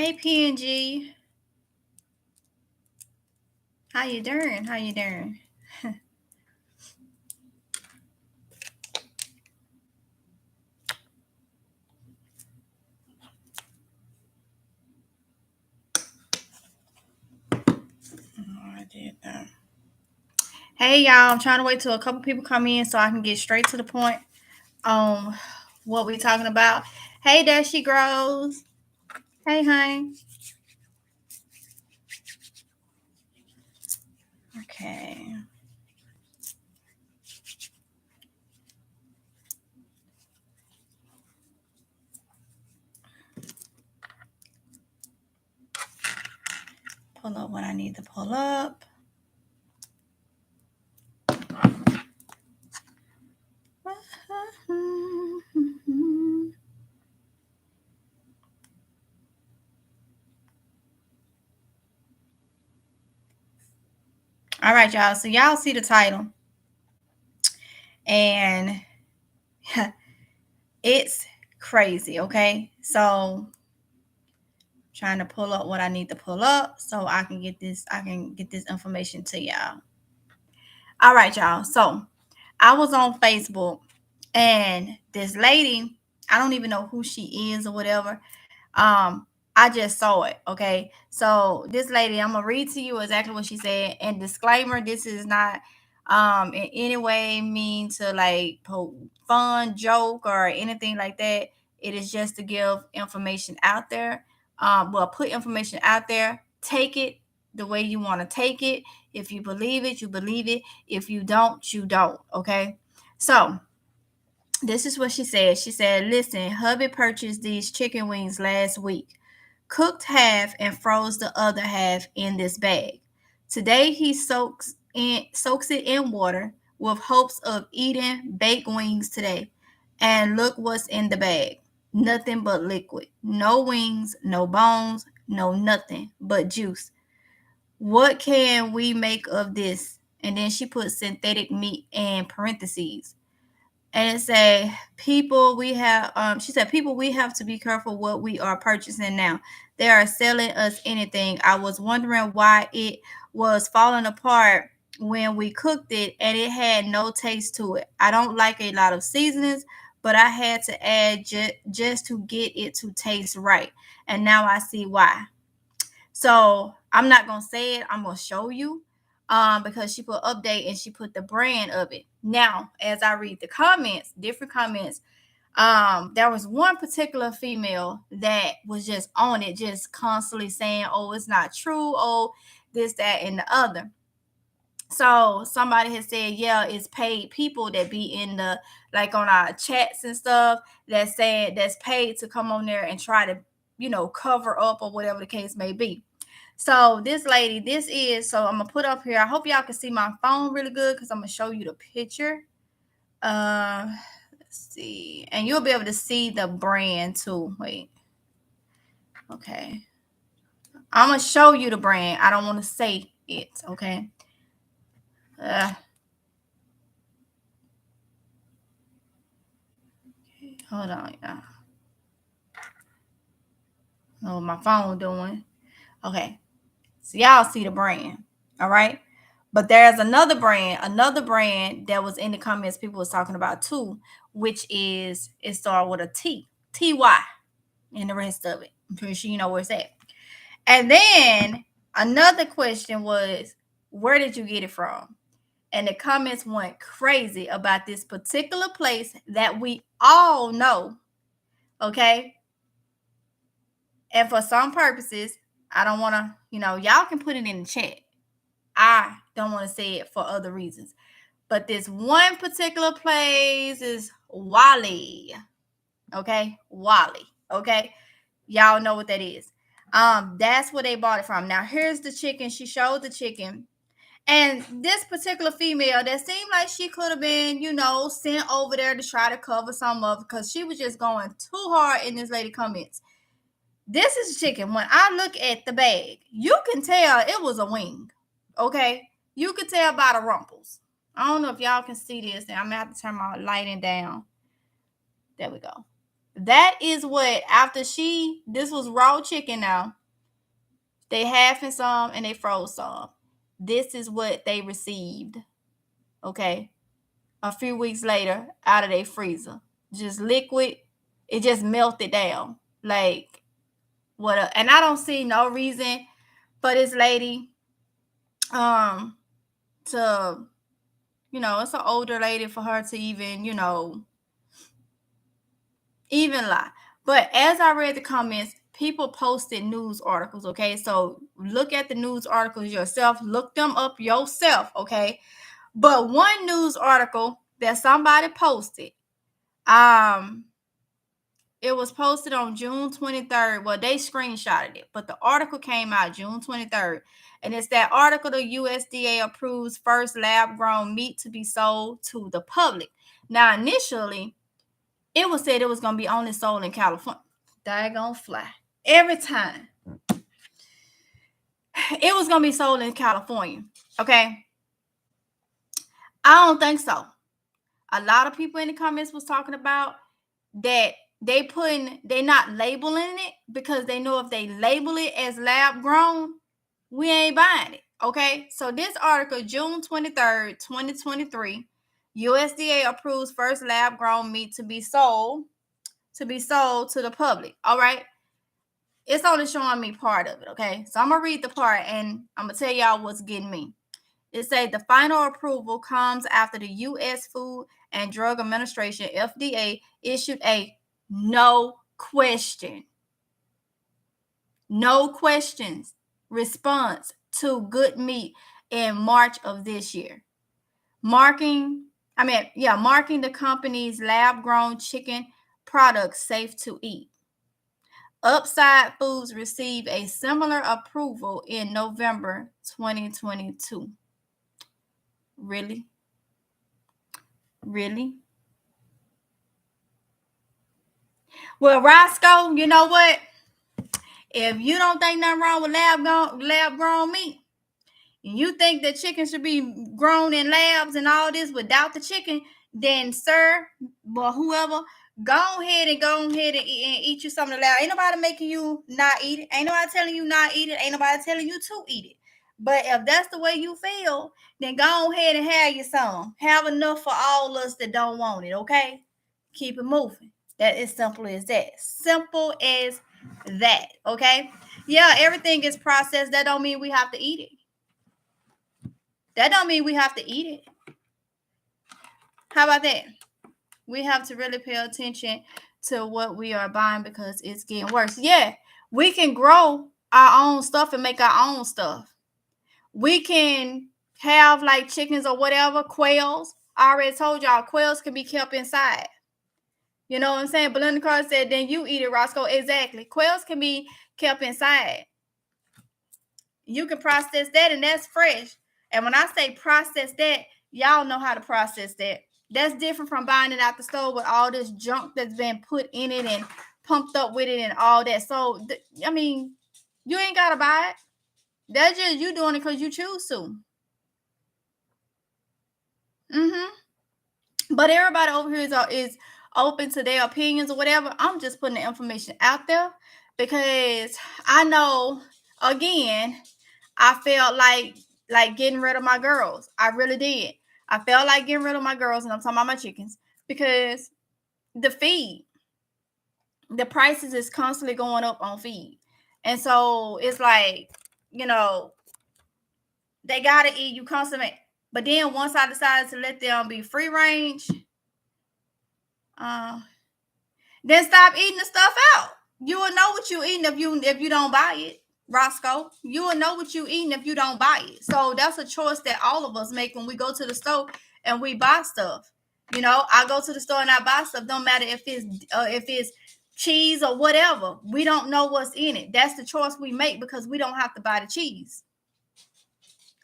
Hey, PNG. How you doing? How you doing? I did that. Hey, y'all. I'm trying to wait till a couple people come in so I can get straight to the point on what we talking about. Hey, there she grows. Hey, honey. Okay. Pull up what I need to pull up. All right, y'all. So y'all see the title. And it's crazy, okay? So trying to pull up what I need to pull up so I can get this information to y'all. All right, y'all. So I was on Facebook and this lady, I don't even know who she is or whatever. I just saw it. Okay. So this lady, I'm gonna read to you exactly what she said. And disclaimer, this is not in any way mean to like fun, joke, or anything like that. It is just to give information out there. Put information out there. Take it the way you want to take it. If you believe it, you believe it. If you don't, you don't. Okay. So this is what she said. She said, listen, hubby purchased these chicken wings last week, cooked half and froze the other half in this bag. Today he soaks it in water with hopes of eating baked wings today. And look what's in the bag. Nothing but liquid. No wings, no bones, no nothing but juice. What can we make of this? And then she put synthetic meat in parentheses. And it say people we have she said people we have to be careful what we are purchasing now. They are selling us anything. I was wondering why it was falling apart when we cooked it and it had no taste to it. I don't like a lot of seasonings, but I had to add just to get it to taste right. And now I see why. So I'm not gonna say it. I'm gonna show you, because she put update and she put the brand of it. Now, as I read the comments, different comments, there was one particular female that was just on it, just constantly saying, "Oh, it's not true. Oh, this, that, and the other." So somebody has said, "Yeah, it's paid people that be in the like on our chats and stuff that said that's paid to come on there and try to, cover up or whatever the case may be." So this lady, so I'm gonna put up here. I hope y'all can see my phone really good because I'm gonna show you the picture. Let's see, and you'll be able to see the brand too. Wait, okay, I'm gonna show you the brand. I don't want to say it. Okay. Hold on, y'all. Oh, my phone doing. Okay. So y'all see the brand. All right. But there's another brand that was in the comments people was talking about too, which is it started with a T. TY and the rest of it. I'm pretty sure you know where it's at. And then another question was, where did you get it from? And the comments went crazy about this particular place that we all know. Okay. And for some purposes, I don't want to, y'all can put it in the chat. I don't want to say it for other reasons. But this one particular place is Wally. Okay? Wally. Okay? Y'all know what that is. That's where they bought it from. Now, here's the chicken. She showed the chicken. And this particular female that seemed like she could have been, sent over there to try to cover some of it because she was just going too hard in this lady comments. This is chicken. When I look at the bag, you can tell it was a wing. Okay? You could tell by the rumples. I don't know if y'all can see this. I'm going to have to turn my lighting down. There we go. That is what, after this was raw chicken now. They halving some and they froze some. This is what they received. Okay. A few weeks later out of their freezer. Just liquid. It just melted down. Like, what? And I don't see no reason for this lady to, it's an older lady, for her to even lie. But as I read the comments, people posted news articles. Okay, so look at the news articles yourself, look them up yourself. Okay, but one news article that somebody posted, it was posted on June 23rd. Well, they screenshotted it, but the article came out June 23rd. And it's that article, the USDA approves first lab-grown meat to be sold to the public. Now, initially, it was said it was going to be only sold in California. Daggone fly. Every time. It was going to be sold in California. Okay? I don't think so. A lot of people in the comments was talking about that they not labeling it, because they know if they label it as lab grown, we ain't buying it. Okay, so this article, June 23rd, 2023, USDA approves first lab grown meat to be sold to the public. All right, it's only showing me part of it. Okay, so I'm gonna read the part and I'm gonna tell y'all what's getting me. It says the final approval comes after the U.S. Food and Drug Administration, FDA, issued a no questions response to good meat in March of this year, marking the company's lab-grown chicken products safe to eat. Upside Foods received a similar approval in November 2022. Really? Well, Roscoe, you know what? If you don't think nothing wrong with lab-grown meat, and you think that chicken should be grown in labs and all this without the chicken, then, sir, or whoever, go ahead and eat you some of the lab. Ain't nobody making you not eat it. Ain't nobody telling you not eat it. Ain't nobody telling you to eat it. But if that's the way you feel, then go ahead and have you some. Have enough for all us that don't want it, okay? Keep it moving. That is simple as that. Simple as that, okay? Yeah, everything is processed. That don't mean we have to eat it. That don't mean we have to eat it. How about that? We have to really pay attention to what we are buying, because it's getting worse. Yeah, we can grow our own stuff and make our own stuff. We can have like chickens or whatever, quails. I already told y'all, quails can be kept inside. You know what I'm saying? Belinda Carter said, then you eat it, Roscoe. Exactly. Quails can be kept inside. You can process that, and that's fresh. And when I say process that, y'all know how to process that. That's different from buying it out the store with all this junk that's been put in it and pumped up with it and all that. So, I mean, you ain't got to buy it. That's just you doing it because you choose to. But everybody over here is open to their opinions or whatever. I'm just putting the information out there because I know, again, I felt like getting rid of my girls. I really did. I felt like getting rid of my girls, and I'm talking about my chickens, because the feed, the prices is constantly going up on feed. And so it's like, they got to eat you constantly. But then once I decided to let them be free range, then stop eating the stuff out. You will know what you're eating if you don't buy it, Roscoe. You will know what you're eating if you don't buy it. So that's a choice that all of us make when we go to the store and we buy stuff. I go to the store and I buy stuff. Don't matter if it's cheese or whatever. We don't know what's in it. That's the choice we make because we don't have to buy the cheese.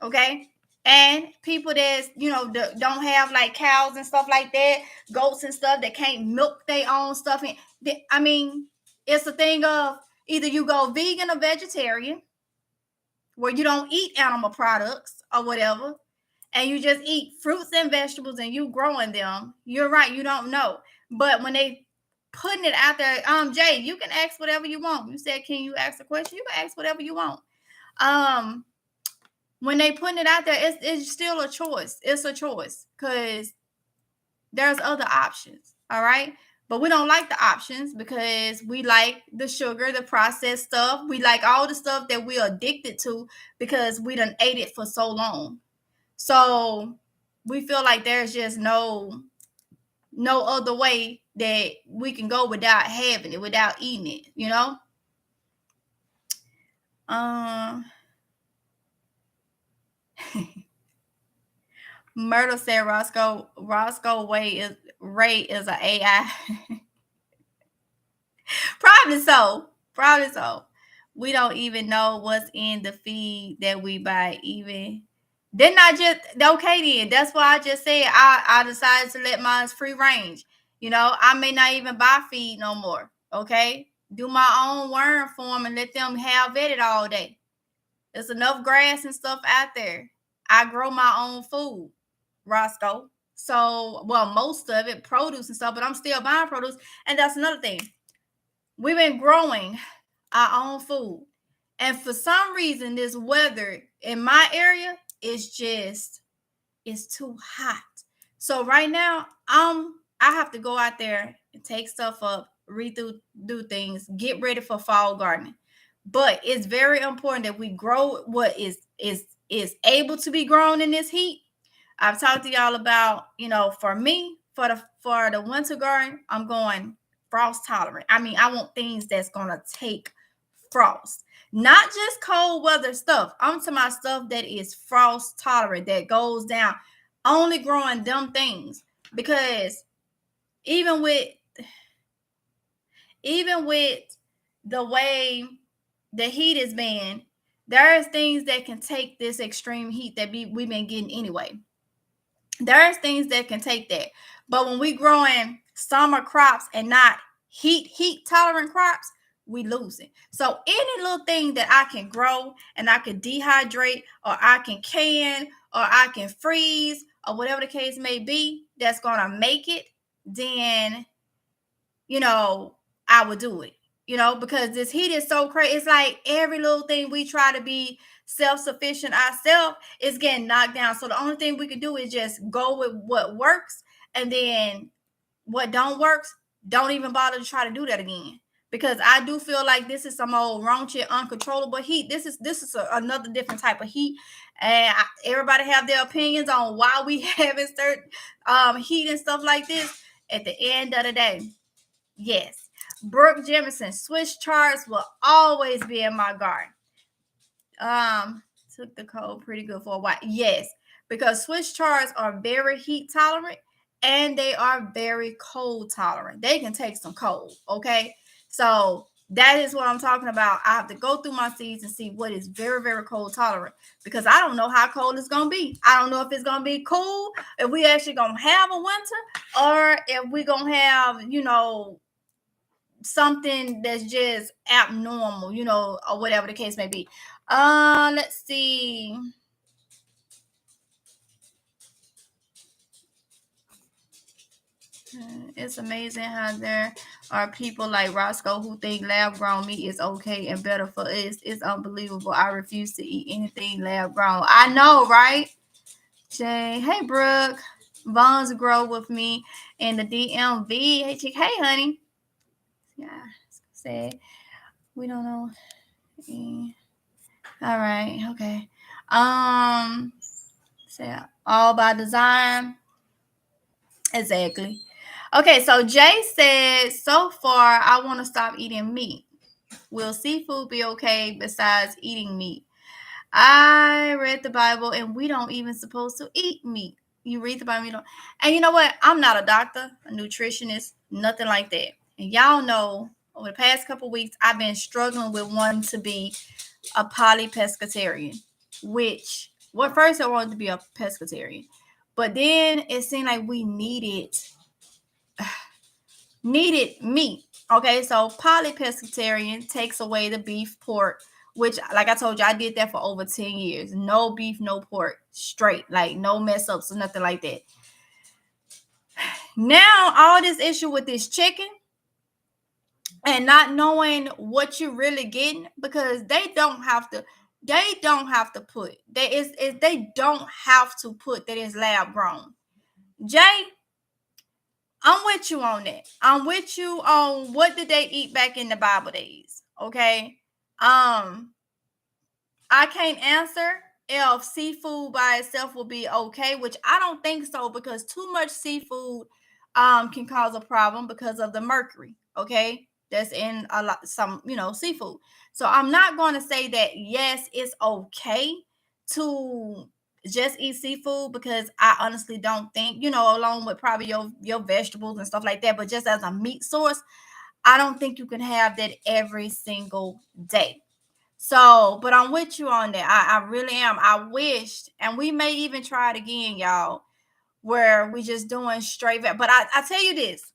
Okay? And people that don't have like cows and stuff like that, goats and stuff that can't milk their own stuff. I mean, it's a thing of either you go vegan or vegetarian, where you don't eat animal products or whatever, and you just eat fruits and vegetables and you growing them. You're right, you don't know. But when they putting it out there. Jay, you can ask whatever you want. You said, can you ask a question? You can ask whatever you want. When they putting it out there, it's still a choice. It's a choice because there's other options. All right. But we don't like the options because we like the sugar, the processed stuff. We like all the stuff that we're addicted to because we done ate it for so long. So we feel like there's just no other way that we can go without having it, without eating it, you know? Myrtle said Roscoe Ray is an AI. Probably so. We don't even know what's in the feed that we buy. Even then, I just okay. Then that's why I just said I decided to let mine free range. You know, I may not even buy feed no more. Okay, do my own worm farm and let them have it all day. There's enough grass and stuff out there. I grow my own food, Roscoe. So, well, most of it, produce and stuff, but I'm still buying produce. And that's another thing. We've been growing our own food. And for some reason, this weather in my area is just, it's too hot. So right now, I have to go out there and take stuff up, do things, get ready for fall gardening. But it's very important that we grow what is able to be grown in this heat. I've talked to y'all about, for me, for the winter garden, I'm going frost tolerant. I mean, I want things that's gonna take frost, not just cold weather stuff. I'm to my stuff that is frost tolerant, that goes down. Only growing them things, because even with the way the heat has been, there's things that can take this extreme heat that we've been getting anyway. There's things that can take that. But when we growing summer crops and not heat tolerant crops, we losing. So any little thing that I can grow and I can dehydrate, or I can or I can freeze, or whatever the case may be, that's gonna make it, then I would do it. Because this heat is so crazy. It's like every little thing we try to be self-sufficient ourselves is getting knocked down. So the only thing we can do is just go with what works, and then what don't works, don't even bother to try to do that again. Because I do feel like this is some old raunchy, uncontrollable heat. This is another different type of heat, and everybody have their opinions on why we having certain heat and stuff like this. At the end of the day, yes, Brooke Jemison, Swiss chards will always be in my garden. Took the cold pretty good for a while. Yes, because Swiss chards are very heat tolerant and they are very cold tolerant. They can take some cold. Okay, so that is what I'm talking about. I have to go through my seeds and see what is very, very cold tolerant, because I don't know how cold it's gonna be. I don't know if it's gonna be cool, if we actually gonna have a winter, or if we gonna have something that's just abnormal, or whatever the case may be. Let's see. It's amazing how there are people like Roscoe who think lab grown meat is okay and better for us. It's unbelievable. I refuse to eat anything lab grown. I know, right? Jay, hey Brooke. Bonds grow with me in the DMV. Hey chick, hey honey. Yeah, say we don't know. All right, okay. Say all by design. Exactly. Okay, so Jay said, so far I want to stop eating meat. Will seafood be okay besides eating meat? I read the Bible and we don't even supposed to eat meat. You read the Bible, you don't. And you know what? I'm not a doctor, a nutritionist, nothing like that. And y'all know over the past couple of weeks, I've been struggling with wanting to be a polypescatarian, which, well, first I wanted to be a pescatarian, but then it seemed like we needed meat. Okay, so polypescatarian takes away the beef, pork, which, like I told you, I did that for over 10 years. No beef, no pork, straight, like no mess ups or nothing like that. Now, all this issue with this chicken, and not knowing what you're really getting, because they don't have to put they don't have to put that it's lab grown. Jay, I'm with you on that. I'm with you on what did they eat back in the Bible days. Okay. I can't answer if seafood by itself will be okay, which I don't think so, because too much seafood can cause a problem because of the mercury, okay? That's in a lot some, seafood. So I'm not going to say that yes, it's okay to just eat seafood, because I honestly don't think, along with probably your vegetables and stuff like that, but just as a meat source, I don't think you can have that every single day. So, but I'm with you on that. I really am. I wished, and we may even try it again, y'all, where we just doing straight vet. But I tell you this,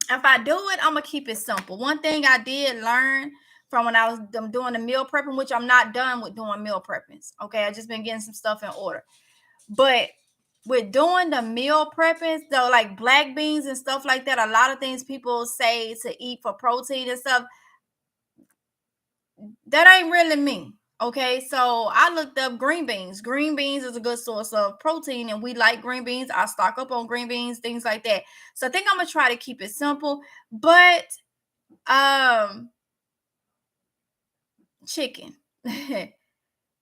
if I do it, I'm gonna keep it simple. One thing I did learn from when I was doing the meal prepping, which I'm not done with doing meal preppings. Okay, I just been getting some stuff in order. But with doing the meal preppings, though, like black beans and stuff like that, a lot of things people say to eat for protein and stuff, that ain't really me. Okay, so I looked up green beans. Green beans is a good source of protein, and we like green beans. I stock up on green beans, things like that. So I think I'm gonna try to keep it simple. But chicken,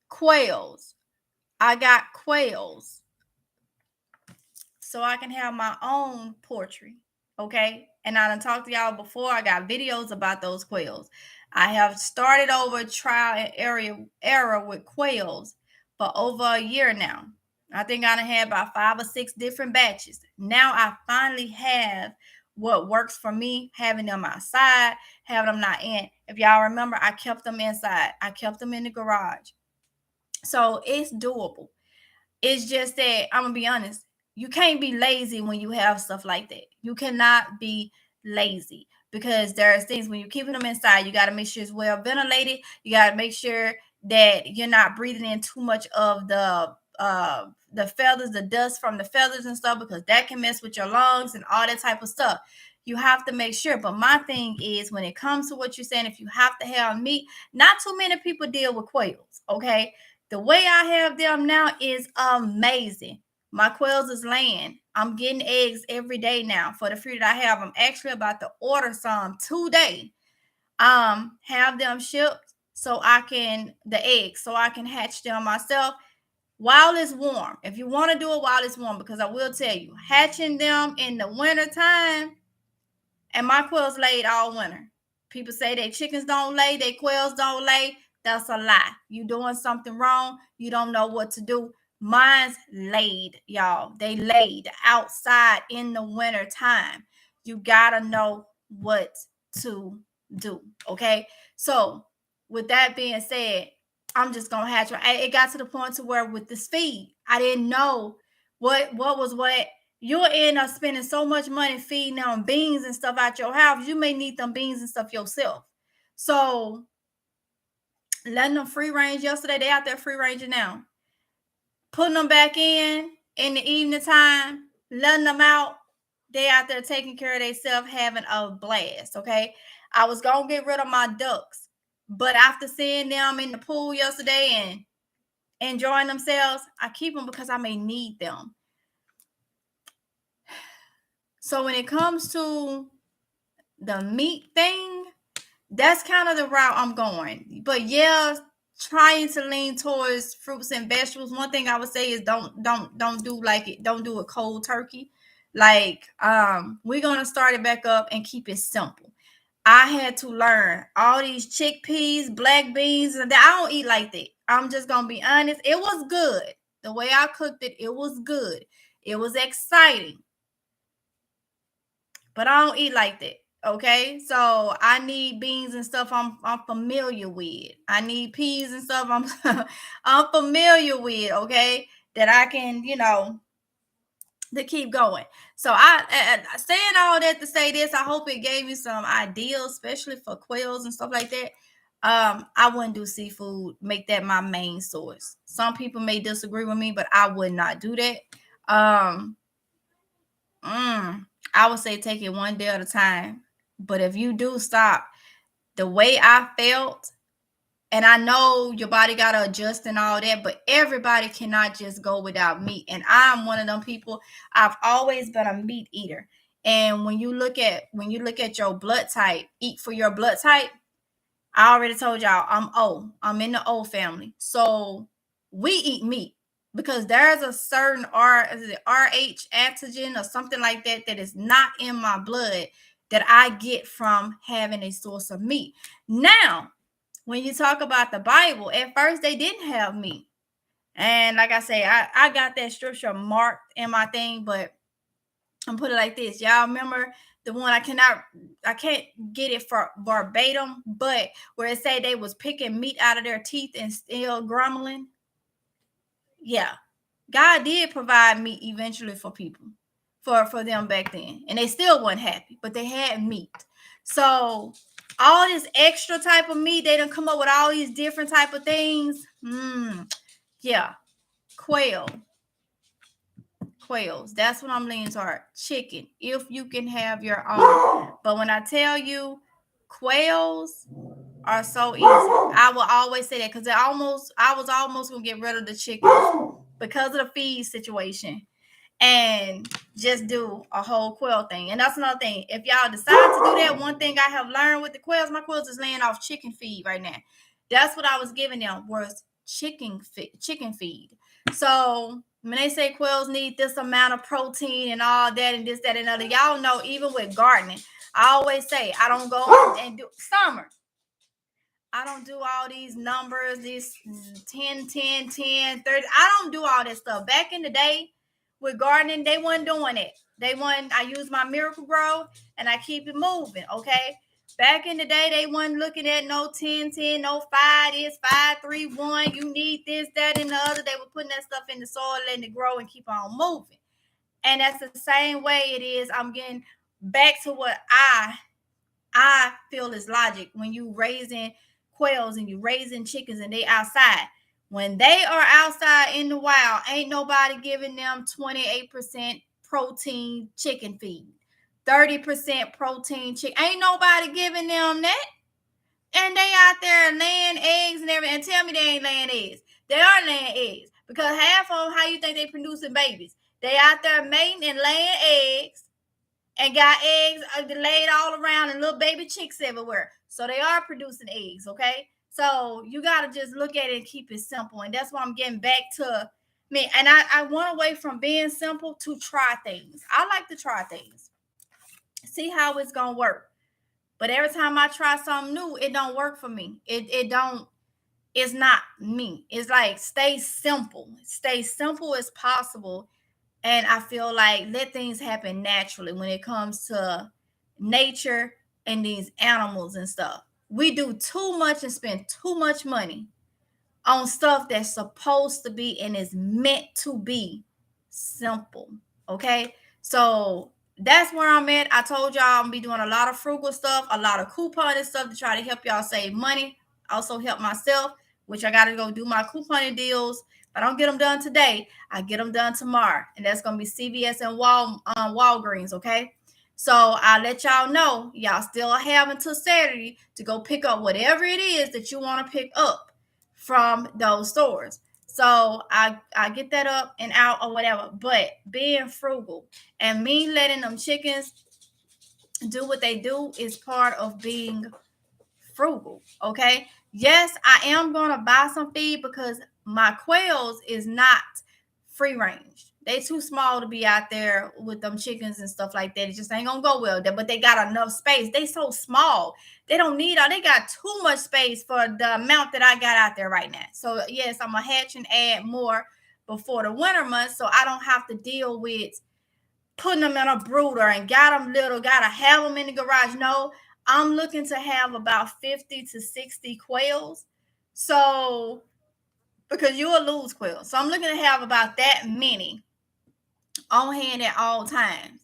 quails. I got quails, so I can have my own poultry. Okay. And I done talked to y'all before. I got videos about those quails. I have started over trial and error with quails for over a year now. I think I done had about 5 or 6 different batches. Now I finally have what works for me, having them outside, having them not in. If y'all remember, I kept them inside. I kept them in the garage. So it's doable. It's just that I'm gonna be honest, you can't be lazy when you have stuff like that. You cannot be lazy, because there's things when you're keeping them inside, you got to make sure it's well ventilated. You got to make sure that you're not breathing in too much of the feathers, the dust from the feathers and stuff, because that can mess with your lungs and all that type of stuff. You have to make sure. But my thing is, when it comes to what you're saying, if you have to have meat, not too many people deal with quails, okay? The way I have them now is amazing. My quails is laying. I'm getting eggs every day now for the few that I have. I'm actually about to order some today. Have them shipped so I can the eggs so I can hatch them myself while it's warm. If you want to do it while it's warm, because I will tell you, hatching them in the winter time, and my quails laid all winter. People say they chickens don't lay, they quails don't lay. That's a lie. You doing something wrong. You don't know what to do. Mine's laid, y'all. They laid outside in the winter time. You gotta know what to do. Okay. So with that being said, I'm just gonna hatch. It got to the point to where with this feed, I didn't know what was what. You'll end up spending so much money feeding them beans and stuff out your house. You may need them beans and stuff yourself. So letting them free range yesterday, they out there free ranging now. Putting them back in the evening time, letting them out. They out there taking care of themselves, having a blast. Okay. I was gonna get rid of my ducks, but after seeing them in the pool yesterday and enjoying themselves, I keep them because I may need them. So when it comes to the meat thing, that's kind of the route I'm going. But yeah, trying to lean towards fruits and vegetables. One thing I would say is don't do like it. Don't do a cold turkey. Like we're gonna start it back up and keep it simple. I had to learn all these chickpeas, black beans, and I don't eat like that. I'm just gonna be honest. It was good. The way I cooked it, it was good. It was exciting. But I don't eat like that. Okay, so I need beans and stuff I'm familiar with. I need peas and stuff I'm familiar with. Okay, that I can to keep going. So I saying all that to say this, I hope it gave you some ideas, especially for quails and stuff like that. I wouldn't do seafood. Make that my main source. Some people may disagree with me, but I would not do that. I would say take it one day at a time. But if you do stop, the way I felt, and I know your body got to adjust and all that, but everybody cannot just go without meat. And I'm one of them people. I've always been a meat eater. And when you look at your blood type, eat for your blood type, I already told y'all I'm O. I'm in the O family. So we eat meat because there's a certain RH antigen or something like that that is not in my blood that I get from having a source of meat. Now, when you talk about the Bible, at first they didn't have meat. And like I say, I got that scripture marked in my thing, but I'm put it like this. Y'all remember the one I can't get it for verbatim, but where it say they was picking meat out of their teeth and still grumbling. Yeah. God did provide meat eventually for people, for them back then. And they still weren't happy, but they had meat. So all this extra type of meat, they done come up with all these different type of things. Yeah. Quails. That's what I'm leaning toward. Chicken, if you can have your own. But when I tell you, quails are so easy. I will always say that because I was almost gonna get rid of the chicken because of the feed situation and just do a whole quail thing. And that's another thing. If y'all decide to do that, one thing I have learned with the quails, my quails is laying off chicken feed right now. That's what I was giving them was chicken feed. So when they say quails need this amount of protein and all that and this, that, and other, y'all know even with gardening, I always say I don't go and do summer. I don't do all these numbers, these 10, 10, 10, 30. I don't do all that stuff. Back in the day with gardening, they weren't doing it. I use my Miracle Grow and I keep it moving, okay? Back in the day, they weren't looking at no 10, 10, no 5, this 5, 3, 1. You need this, that, and the other. They were putting that stuff in the soil, letting it grow and keep on moving. And that's the same way it is. I'm getting back to what I feel is logic when you raising quails and you raising chickens and they outside. When they are outside in the wild, ain't nobody giving them 28% protein chicken feed, 30% protein chicken. Ain't nobody giving them that. And they out there laying eggs and everything. And tell me they ain't laying eggs. They are laying eggs because half of them, how you think they producing babies? They out there mating and laying eggs and got eggs laid all around and little baby chicks everywhere. So they are producing eggs, okay? So you got to just look at it and keep it simple. And that's why I'm getting back to me. And I went away from being simple to try things. I like to try things, see how it's going to work. But every time I try something new, it don't work for me. It's not me. It's like stay simple as possible. And I feel like let things happen naturally when it comes to nature and these animals and stuff. We do too much and spend too much money on stuff that's supposed to be and is meant to be simple. Okay. So that's where I'm at. I told y'all I'm gonna be doing a lot of frugal stuff, a lot of couponing stuff to try to help y'all save money. Also help myself, which I gotta go do my couponing deals. If I don't get them done today, I get them done tomorrow. And that's gonna be CVS and Walgreens, okay? So I'll let y'all know. Y'all still have until Saturday to go pick up whatever it is that you want to pick up from those stores. So I get that up and out or whatever. But being frugal and me letting them chickens do what they do is part of being frugal. Okay. Yes, I am gonna buy some feed because my quails is not free range. They too small to be out there with them chickens and stuff like that. It just ain't gonna go well there. But they got enough space. They so small. They don't need all. They got too much space for the amount that I got out there right now. So yes, I'm gonna hatch and add more before the winter months, so I don't have to deal with putting them in a brooder and got them little. Gotta have them in the garage. No, I'm looking to have about 50 to 60 quails. So because you will lose quails. So I'm looking to have about that many on hand at all times.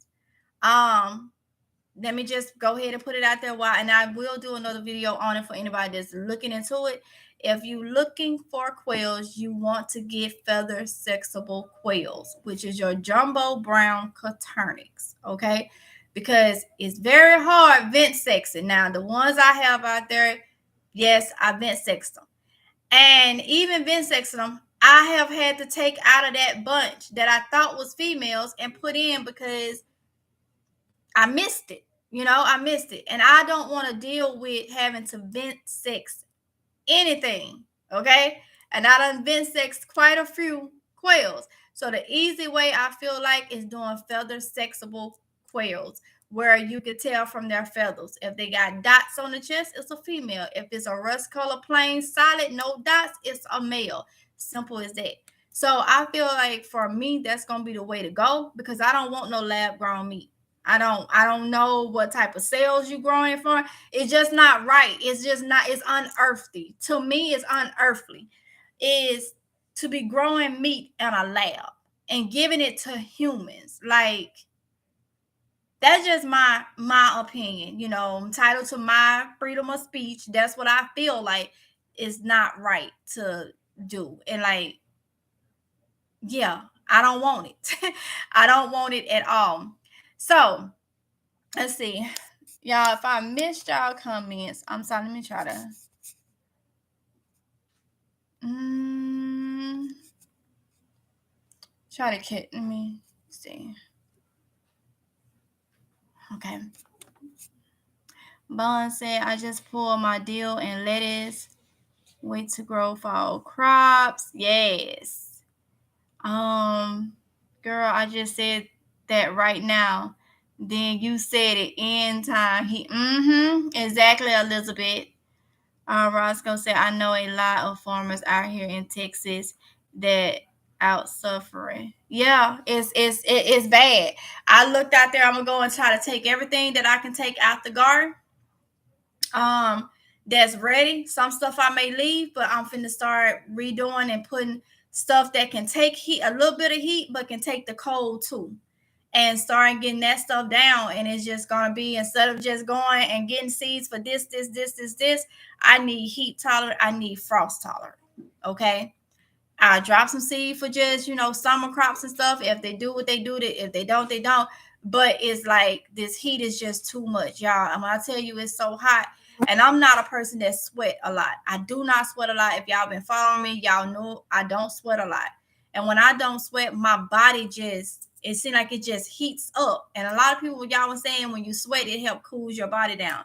Let me just go ahead and put it out there and I will do another video on it for anybody that's looking into it. If you're looking for quails, you want to get feather sexable quails, which is your jumbo brown Quaternics. Okay. because it's very hard vent sexing. Now, the ones I have out there, yes, I vent sexed them. And even vent sexing them, I have had to take out of that bunch that I thought was females and put in because I missed it. I missed it. And I don't want to deal with having to vent sex anything. Okay. And I done vent sex quite a few quails. So the easy way I feel like is doing feather sexable quails, where you can tell from their feathers. If they got dots on the chest, it's a female. If it's a rust color, plain, solid, no dots, it's a male. Simple as that. So I feel like for me, that's gonna be the way to go, because I don't want no lab grown meat. I don't know what type of cells you growing from. It's just not right. It's just not, it's unearthly. To me, it's unearthly. Is to be growing meat in a lab and giving it to humans. Like, that's just my opinion. I'm entitled to my freedom of speech. That's what I feel like is not right to do. And like, yeah, I don't want it. I don't want it at all. So let's see. Y'all, if I missed y'all comments, I'm sorry. Let me try to. Try to get. Let me see. Okay. Bond said, I just pulled my dill and lettuce. Wait to grow fall crops. Yes. Girl, I just said that right now. Then you said it in time. Exactly, Elizabeth. Roscoe said, I know a lot of farmers out here in Texas that out suffering. Yeah, it's bad. I looked out there. I'm gonna go and try to take everything that I can take out the garden. That's ready. Some stuff I may leave, but I'm finna start redoing and putting stuff that can take heat, a little bit of heat, but can take the cold too. And starting getting that stuff down. And it's just gonna be, instead of just going and getting seeds for this, I need heat tolerant, I need frost tolerant. Okay. I drop some seed for just, summer crops and stuff. If they do what they do, if they don't, they don't. But it's like this heat is just too much, y'all. And when I tell you it's so hot, and I'm not a person that sweat a lot. I do not sweat a lot. If y'all been following me, y'all know I don't sweat a lot. And when I don't sweat, my body it seems like it just heats up. And a lot of people, y'all were saying when you sweat, it helps cools your body down.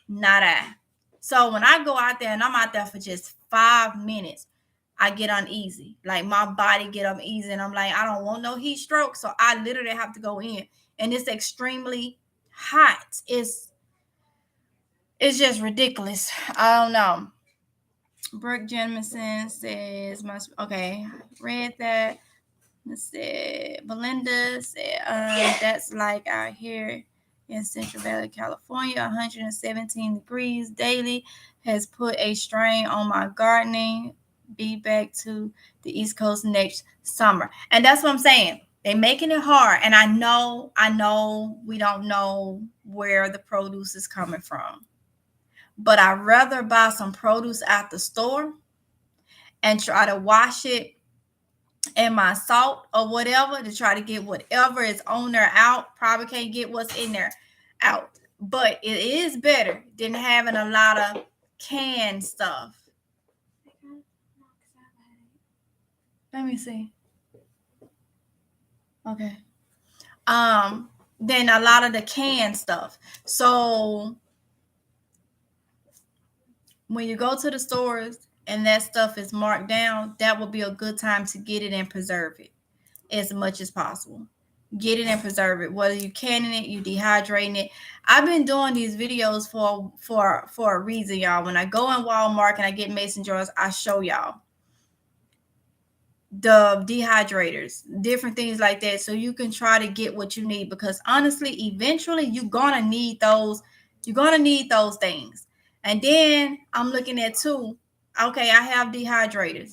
Not I. So when I go out there and I'm out there for just 5 minutes, I get uneasy. Like my body get uneasy, and I'm like, I don't want no heat stroke. So I literally have to go in, and it's extremely hot. It's just ridiculous. I don't know. Brooke Jemison says, okay, read that. Let's see. Belinda said, that's like out here in Central Valley, California, 117 degrees daily has put a strain on my gardening. Be back to the East Coast next summer. And that's what I'm saying. They're making it hard. And I know we don't know where the produce is coming from. But I'd rather buy some produce at the store and try to wash it in my salt or whatever to try to get whatever is on there out. Probably can't get what's in there out. But it is better than having a lot of canned stuff. Let me see. Okay. Then a lot of the canned stuff. So when you go to the stores and that stuff is marked down, that will be a good time to get it and preserve it as much as possible. Get it and preserve it. Whether you canning it, you dehydrating it. I've been doing these videos for a reason, y'all. When I go in Walmart and I get mason jars, I show y'all the dehydrators, different things like that, so you can try to get what you need, because honestly, eventually you're gonna need those things. And then I'm looking at too, okay, I have dehydrators,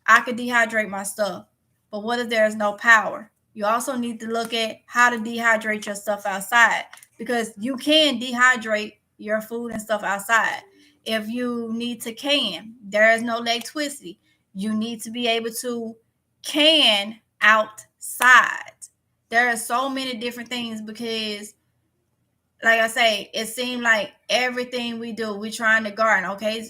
I could dehydrate my stuff, but what if there's no power? You also need to look at how to dehydrate your stuff outside, because you can dehydrate your food and stuff outside. If you need to can, there is no electricity, you need to be able to can outside. There are so many different things, because like I say, it seemed like everything we do, we trying to garden. Okay,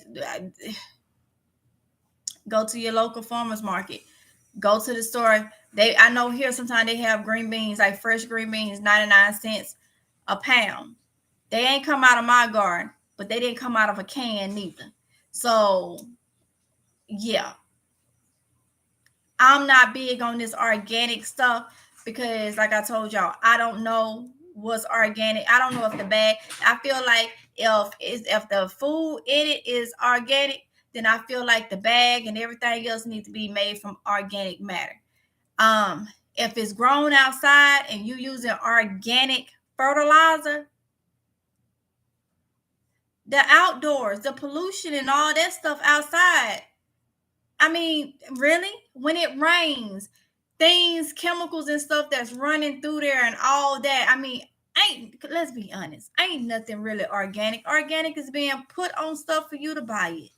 go to your local farmers market, go to the store. I know here sometimes they have green beans, like fresh green beans, 99 cents a pound. They ain't come out of my garden, but they didn't come out of a can neither. So yeah, I'm not big on this organic stuff because, like I told y'all, I don't know what's organic. I don't know if the bag. I feel like if the food in it is organic, then I feel like the bag and everything else needs to be made from organic matter. If it's grown outside and you using organic fertilizer, the outdoors, the pollution and all that stuff outside. I mean, really? When it rains, things, chemicals and stuff that's running through there and all that. I mean, let's be honest, ain't nothing really organic. Organic is being put on stuff for you to buy it.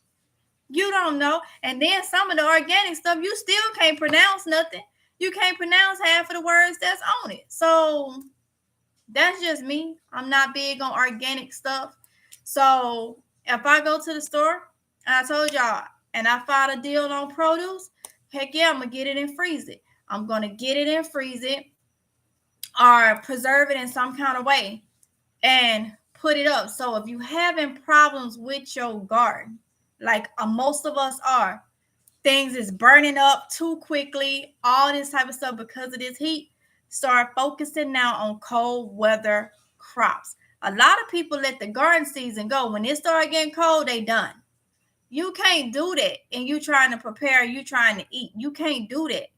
You don't know. And then some of the organic stuff, you still can't pronounce nothing. You can't pronounce half of the words that's on it. So that's just me. I'm not big on organic stuff. So if I go to the store, and I told y'all, and I find a deal on produce, heck yeah, I'm going to get it and freeze it. I'm going to get it and freeze it or preserve it in some kind of way and put it up. So if you having problems with your garden, like most of us are, things is burning up too quickly, all this type of stuff because of this heat, start focusing now on cold weather crops. A lot of people let the garden season go. When it start getting cold, they done. You can't do that. And you trying to prepare, you trying to eat. You can't do that.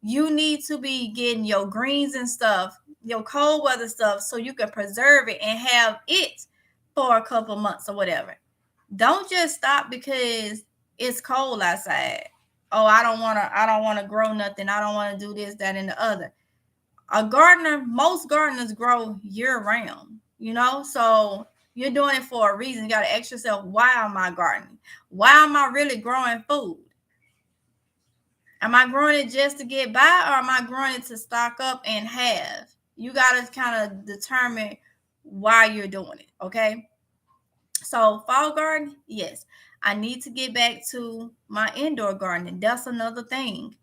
You need to be getting your greens and stuff, your cold weather stuff, so you can preserve it and have it for a couple months or whatever. Don't just stop because it's cold outside. Oh, I don't want to grow nothing. I don't want to do this, that, and the other. Most gardeners grow year round, so you're doing it for a reason. You got to ask yourself, why am I gardening? Why am I really growing food? Am I growing it just to get by, or am I growing it to stock up and have? You got to kind of determine why you're doing it, okay? So fall garden, yes. I need to get back to my indoor gardening. That's another thing,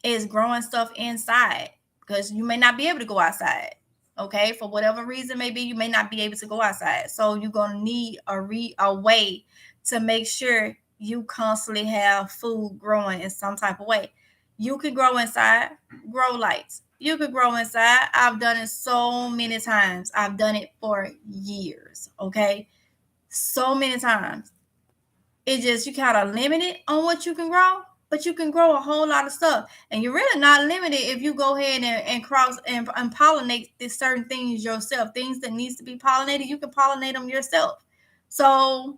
is growing stuff inside, because you may not be able to go outside. Okay, for whatever reason, maybe you may not be able to go outside. So you're gonna need a way to make sure you constantly have food growing in some type of way. You can grow inside, grow lights. You could grow inside. I've done it so many times. I've done it for years. Okay, so many times. It just, you kind of limited on what you can grow, but you can grow a whole lot of stuff. And you're really not limited if you go ahead and cross and pollinate these certain things yourself. Things that needs to be pollinated, you can pollinate them yourself. So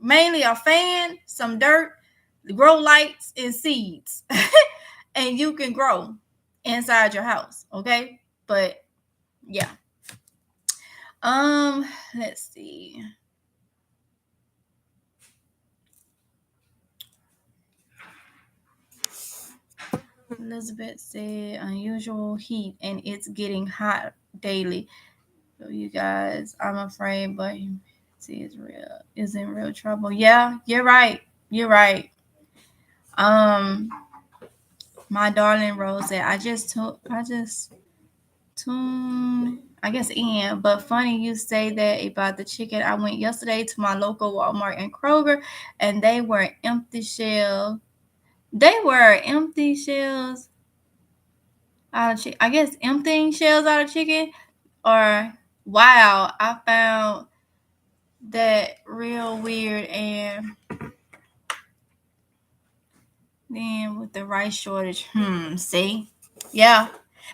mainly a fan, some dirt, grow lights, and seeds. And you can grow inside your house. Okay. But yeah. Let's see. Elizabeth said unusual heat and it's getting hot daily. So you guys, I'm afraid, but humanity is in real trouble. Yeah, you're right. You're right. My darling Rose said, I just tuned, I guess, in. But funny you say that about the chicken. I went yesterday to my local Walmart and Kroger, and they were empty shells. They were empty shells out of chicken. I guess emptying shells out of chicken. Or wow, I found that real weird. And then with the rice shortage, see, yeah,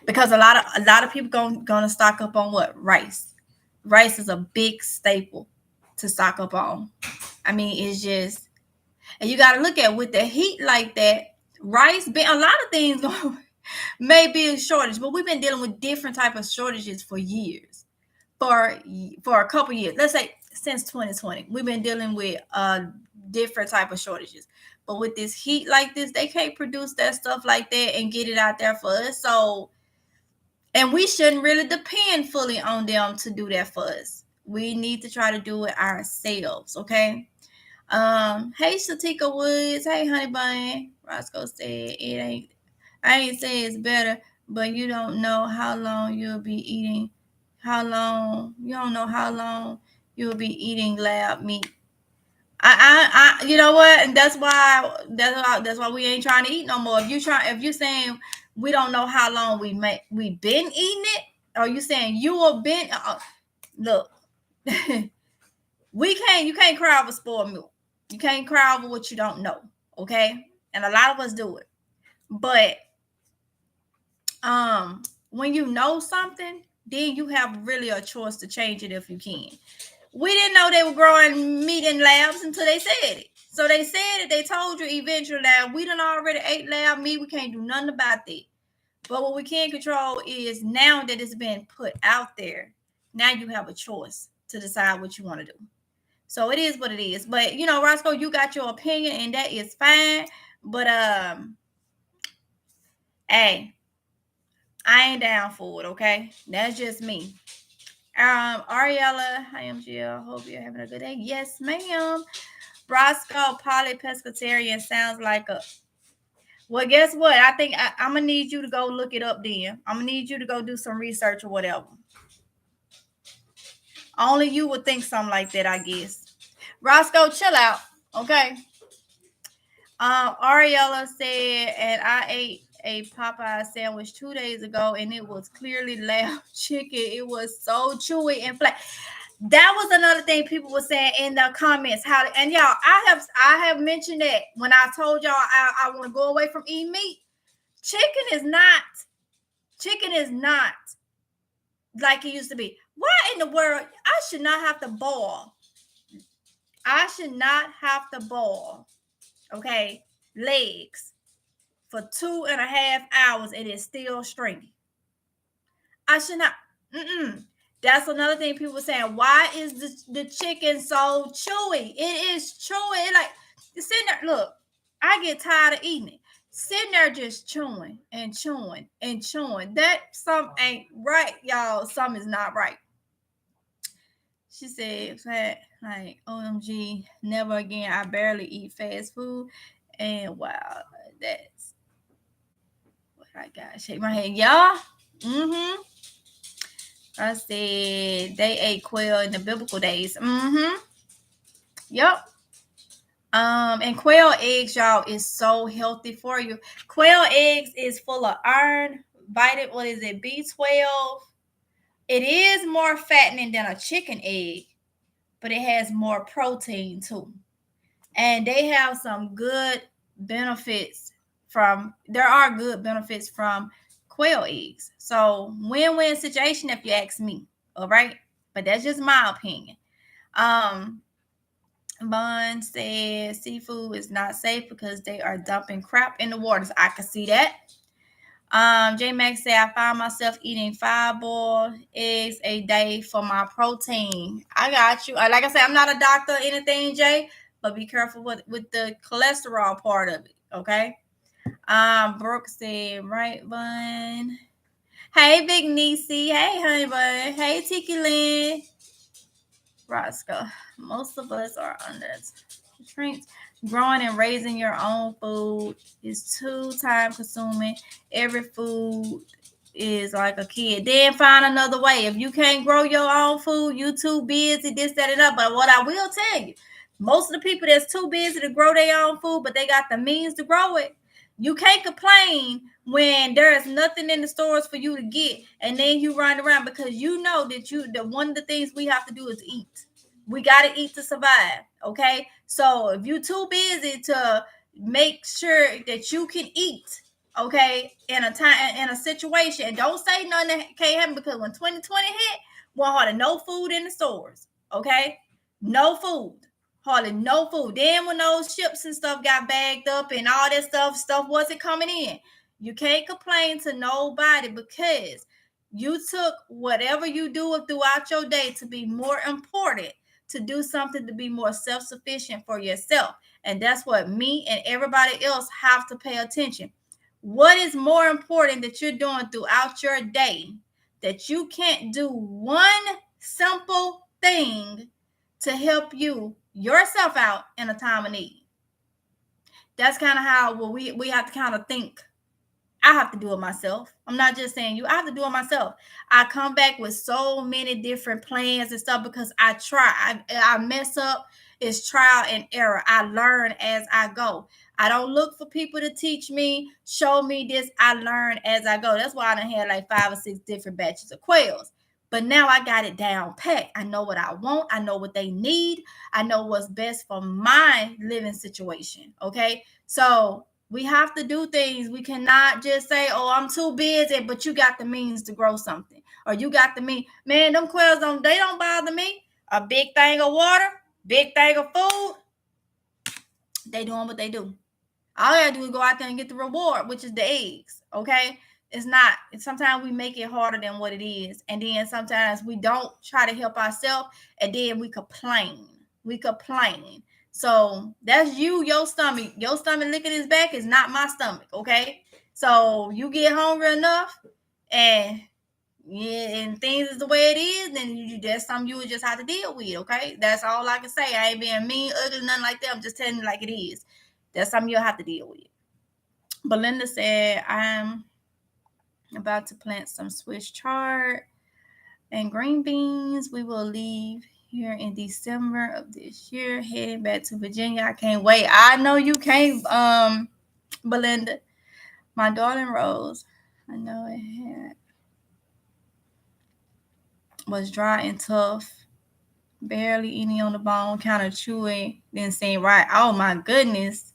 because a lot of people gonna stock up on what? Rice. Rice is a big staple to stock up on. I mean, it's just, and you got to look at with the heat like that. Rice, a lot of things may be a shortage, but we've been dealing with different type of shortages for years. For a couple years, let's say since 2020, we've been dealing with different type of shortages. But with this heat like this, they can't produce that stuff like that and get it out there for us. So And we shouldn't really depend fully on them to do that for us. We need to try to do it ourselves, okay? Hey Shatika Woods, hey Honey Bun. Roscoe said I ain't say it's better, but you don't know how long you'll be eating you don't know how long you'll be eating lab meat. You know what? And that's why we ain't trying to eat no more. If you saying we don't know how long we been eating it, or you saying you have been look, you can't cry over spoiled milk. You can't cry over what you don't know, okay? And a lot of us do it. But when you know something, then you have really a choice to change it if you can. We didn't know they were growing meat in labs until they said it. So they said it, they told you eventually that we done already ate lab meat. We can't do nothing about that. But what we can control is now that it's been put out there, now you have a choice to decide what you want to do. So it is what it is. But you know, Roscoe, you got your opinion and that is fine. But hey, I ain't down for it, okay? That's just me. Ariella, hi, I'm Jill. Hope you're having a good day. Yes, ma'am. Roscoe, polypescatarian sounds like a. Well, guess what? I think I'm gonna need you to go look it up. Then I'm gonna need you to go do some research or whatever. Only you would think something like that, I guess. Roscoe, chill out, okay? Ariella said, and I ate a Popeye sandwich 2 days ago, and it was clearly lab chicken. It was so chewy and flat. That was another thing people were saying in the comments. And y'all, I have mentioned that when I told y'all I want to go away from eating meat. Chicken is not like it used to be. Why in the world I should not have to boil? I should not have to boil, okay, legs for 2.5 hours and it's still stringy. I should not. That's another thing people were saying. Why is the chicken so chewy? It is chewy. It like sitting there. Look, I get tired of eating it. Sitting there just chewing and chewing and chewing. That something ain't right, y'all. Something is not right. She said, like, OMG, never again. I barely eat fast food. And wow, that's what I got. Shake my head. Y'all. I said they ate quail in the biblical days. Yep. And quail eggs, y'all, is so healthy for you. Quail eggs is full of iron, what is it, B12. It is more fattening than a chicken egg, but it has more protein too. And they have some good benefits there are good benefits from quail eggs. So win-win situation if you ask me. All right. But that's just my opinion. Bond says seafood is not safe because they are dumping crap in the waters. I can see that. J Max said I find myself eating 5 boiled eggs a day for my protein. I got you. Like I said, I'm not a doctor or anything, Jay, but be careful with the cholesterol part of it. Okay. Brooke said, right, Bun. Hey, Big Niecy. Hey, Honey Bun. Hey, Tiki Lynn. Roscoe. Most of us are under constraints. Growing and raising your own food is too time consuming. Every food is like a kid. Then find another way. If you can't grow your own food, you too busy, this, that, and that. But what I will tell you, most of the people that's too busy to grow their own food, but they got the means to grow it, you can't complain when there is nothing in the stores for you to get, and then you run around because you know that one of the things we have to do is eat. We got to eat to survive, okay? So if you're too busy to make sure that you can eat, okay, in a situation, and don't say nothing that can't happen, because when 2020 hit, well, hardly no food in the stores, okay? No food. Hardly no food. Then when those ships and stuff got bagged up and all that stuff wasn't coming in. You can't complain to nobody because you took whatever you do throughout your day to be more important, to do something to be more self-sufficient for yourself. And that's what me and everybody else have to pay attention. What is more important that you're doing throughout your day that you can't do one simple thing to help yourself out in a time of need. That's kind of how we have to kind of think. I have to do it myself. I'm not just saying you. I have to do it myself. I come back with so many different plans and stuff because I try. I mess up. It's trial and error. I learn as I go. I don't look for people to teach me, show me this. I learn as I go. That's why I done had like 5 or 6 different batches of quails. But now I got it down pat. I know what I want. I know what they need. I know what's best for my living situation. Okay. So we have to do things. We cannot just say, oh, I'm too busy, but you got the means to grow something. Or you got the means. Man, them quails they don't bother me. A big thing of water, big thing of food. They doing what they do. All I gotta do is go out there and get the reward, which is the eggs. Okay. It's not. Sometimes we make it harder than what it is. And then sometimes we don't try to help ourselves. And then we complain. So that's your stomach. Your stomach licking his back is not my stomach, okay? So you get hungry enough and things is the way it is, then that's something you would just have to deal with, okay? That's all I can say. I ain't being mean, ugly, nothing like that. I'm just telling you like it is. That's something you'll have to deal with. Belinda said, I'm about to plant some Swiss chard and green beans. We will leave here in December of this year, heading back to Virginia. I can't wait. I know you can't, Belinda. My darling Rose, I know it was dry and tough, barely any on the bone, kind of chewy, didn't seem right. Oh my goodness.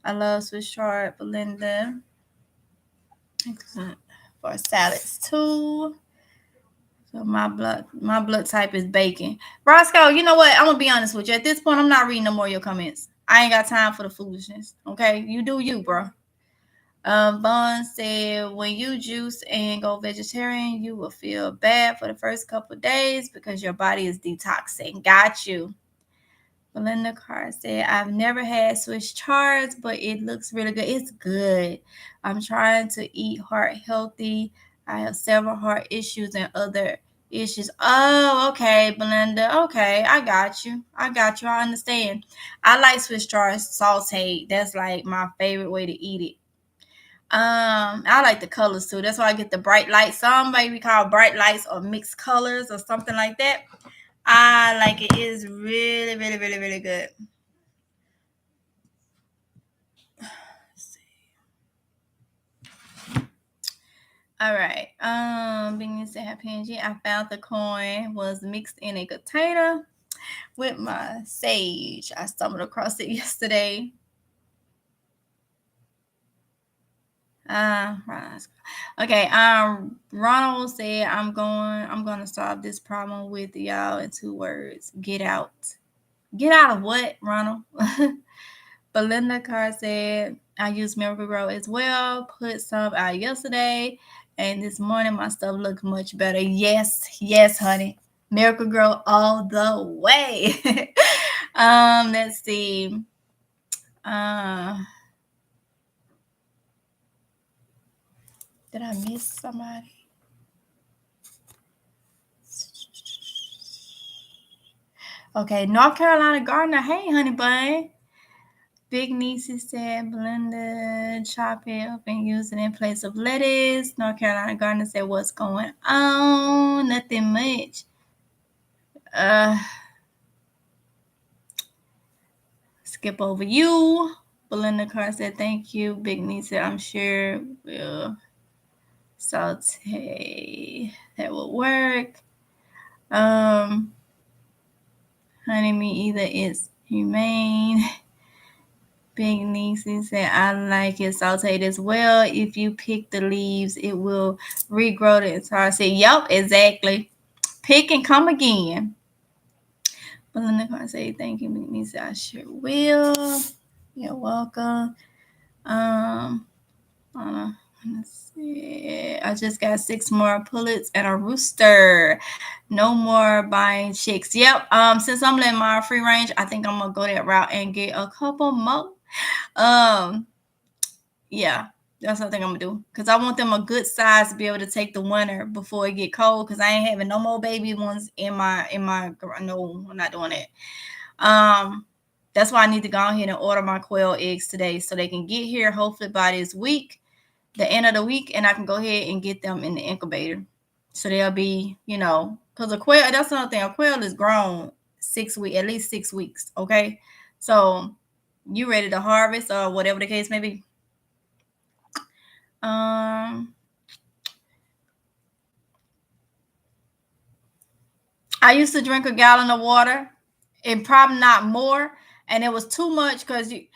I love Swiss chard, Belinda. Excellent for salads too. So my blood type is bacon. Roscoe, you know what? I'm gonna be honest with you. At this point, I'm not reading no more of your comments. I ain't got time for the foolishness. Okay, you do you, bro. Bond said, when you juice and go vegetarian, you will feel bad for the first couple of days because your body is detoxing. Got you. Belinda Carr said, I've never had Swiss chards, but it looks really good. It's good. I'm trying to eat heart healthy. I have several heart issues and other issues. Oh, okay, Belinda. Okay, I got you. I understand. I like Swiss chards sauteed. That's like my favorite way to eat it. I like the colors too. That's why I get the bright lights. Some maybe call bright lights or mixed colors or something like that. I like it. It is really, really, really, really good. All right. Being said happy PNG. I found the coin was mixed in a container with my sage. I stumbled across it yesterday. Okay. Ronald said I'm gonna solve this problem with y'all in 2 words. Get out. Get out of what, Ronald? Belinda Carr said I use Miracle-Gro as well. Put some out yesterday, and this morning my stuff looks much better. Yes, honey. Miracle-Gro all the way. Let's see. Did I miss somebody? Okay, North Carolina Gardener. Hey, honey bun. Big Niecy said, Belinda, chop it up and use it in place of lettuce. North Carolina Gardener said, what's going on? Nothing much. Skip over you. Belinda Carr said, thank you. Big Niecy said, I'm sure will saute. That will work. Honey, me either. It's humane. Big Niecy said, I like it sauteed as well. If you pick the leaves, it will regrow the entire seed. Yup, exactly. Pick and come again. Belinda Carr said, thank you, Big Niecy. I sure will. You're welcome. Let's see. I just got 6 more pullets and a rooster. No more buying chicks. Yep. Since I'm letting my free range, I think I'm gonna go that route and get a couple more. Yeah. That's what I think I'm gonna do, because I want them a good size to be able to take the winter before it get cold. Because I ain't having no more baby ones in my no, I'm not doing it. That's why I need to go ahead and order my quail eggs today so they can get here hopefully by this week, the end of the week, and I can go ahead and get them in the incubator. So they'll be, because a quail, that's another thing. A quail is grown 6 weeks, at least 6 weeks. Okay. So you ready to harvest or whatever the case may be. I used to drink a gallon of water, and probably not more, and it was too much because you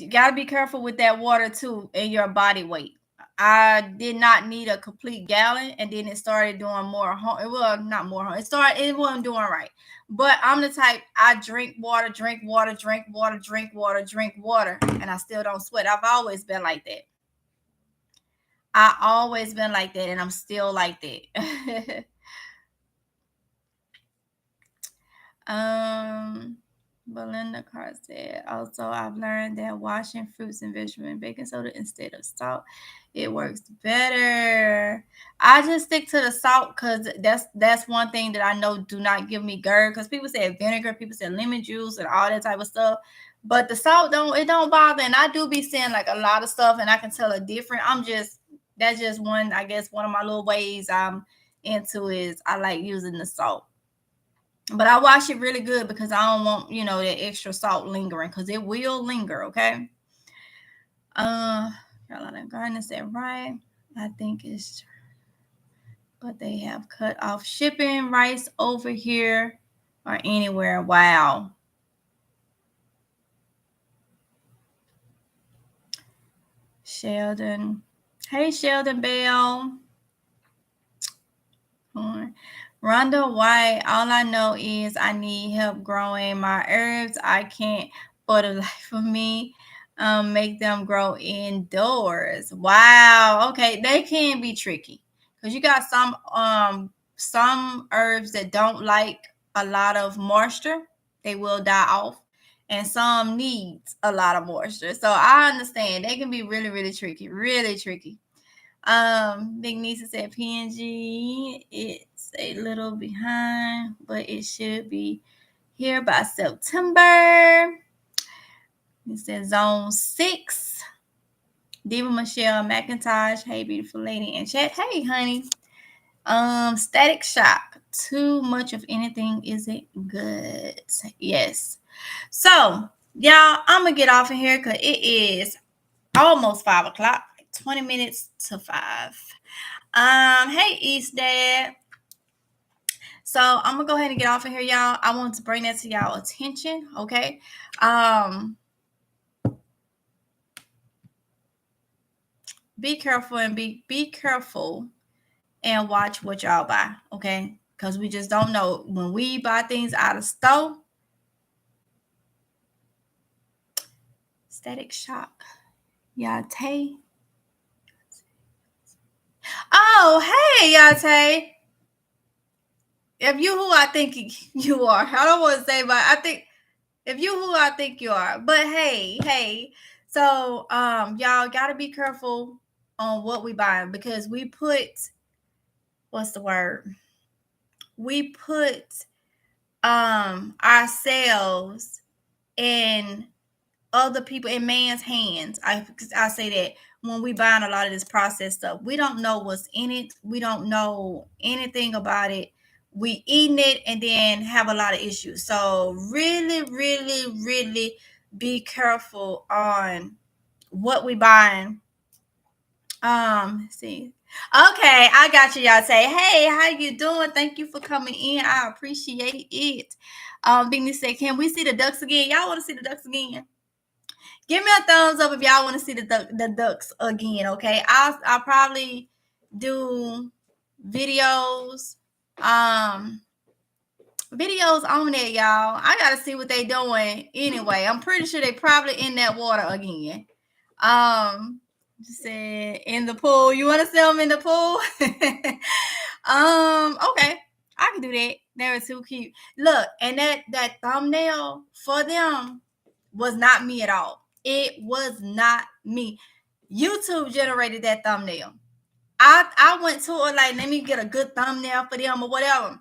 got to be careful with that water too and your body weight. I did not need a complete gallon, and then it started doing more harm. It was not more harm. It wasn't doing right. But I'm the type, I drink water, drink water, drink water, drink water, drink water, and I still don't sweat. I've always been like that. I always been like that, and I'm still like that. Belinda Carr said, also, I've learned that washing fruits and vegetables in baking soda instead of salt, it works better. I just stick to the salt because that's one thing that I know do not give me GERD. Because people say vinegar, people say lemon juice, and all that type of stuff. But the salt don't bother, and I do be seeing like a lot of stuff, and I can tell a different. That's just one, I guess, one of my little ways I'm into is I like using the salt. But I wash it really good because I don't want, that extra salt lingering, because it will linger, okay? Carolina Gardner said, right. I think it's, but they have cut off shipping rice over here or anywhere. Wow. Sheldon. Hey, Sheldon Bell. Rhonda White, all I know is I need help growing my herbs. I can't, for the life of me, make them grow indoors. Wow. Okay, they can be tricky because you got some herbs that don't like a lot of moisture. They will die off, and some needs a lot of moisture. So I understand they can be really, really tricky, really tricky. Big Nisa said PNG, it's a little behind, but it should be here by September. It says Zone 6. Diva Michelle McIntosh, hey beautiful lady in chat. Hey honey. Static Shock. Too much of anything isn't good. Yes. So y'all, I'm gonna get off of here because it is almost 5 o'clock. 20 minutes to 5. Hey East Dad. So I'm gonna go ahead and get off of here, y'all. I want to bring that to y'all attention, okay? Be careful and be careful and watch what y'all buy, okay? Because we just don't know when we buy things out of store. Static Shock. Yate. Oh, hey, Yate. If you who I think you are, I don't want to say, but I think if you who I think you are. But hey. So y'all gotta be careful on what we buy, because we put, what's the word? We put ourselves in other people, in man's hands. I say that when we buying a lot of this processed stuff, we don't know what's in it. We don't know anything about it. We eating it and then have a lot of issues. So really, really, really be careful on what we buying. See. Okay, I got you. Y'all say, hey, how you doing? Thank you for coming in. I appreciate it. Bignie said, can we see the ducks again? Y'all want to see the ducks again? Give me a thumbs up if y'all want to see the ducks again, okay? I'll probably do videos videos on that, y'all. I gotta see what they doing anyway. I'm pretty sure they probably in that water again. Just said in the pool. You want to see them in the pool? Okay, I can do that. They were too cute. Look, and that thumbnail for them was not me at all. It was not me. YouTube generated that thumbnail. I went to it like, let me get a good thumbnail for them or whatever.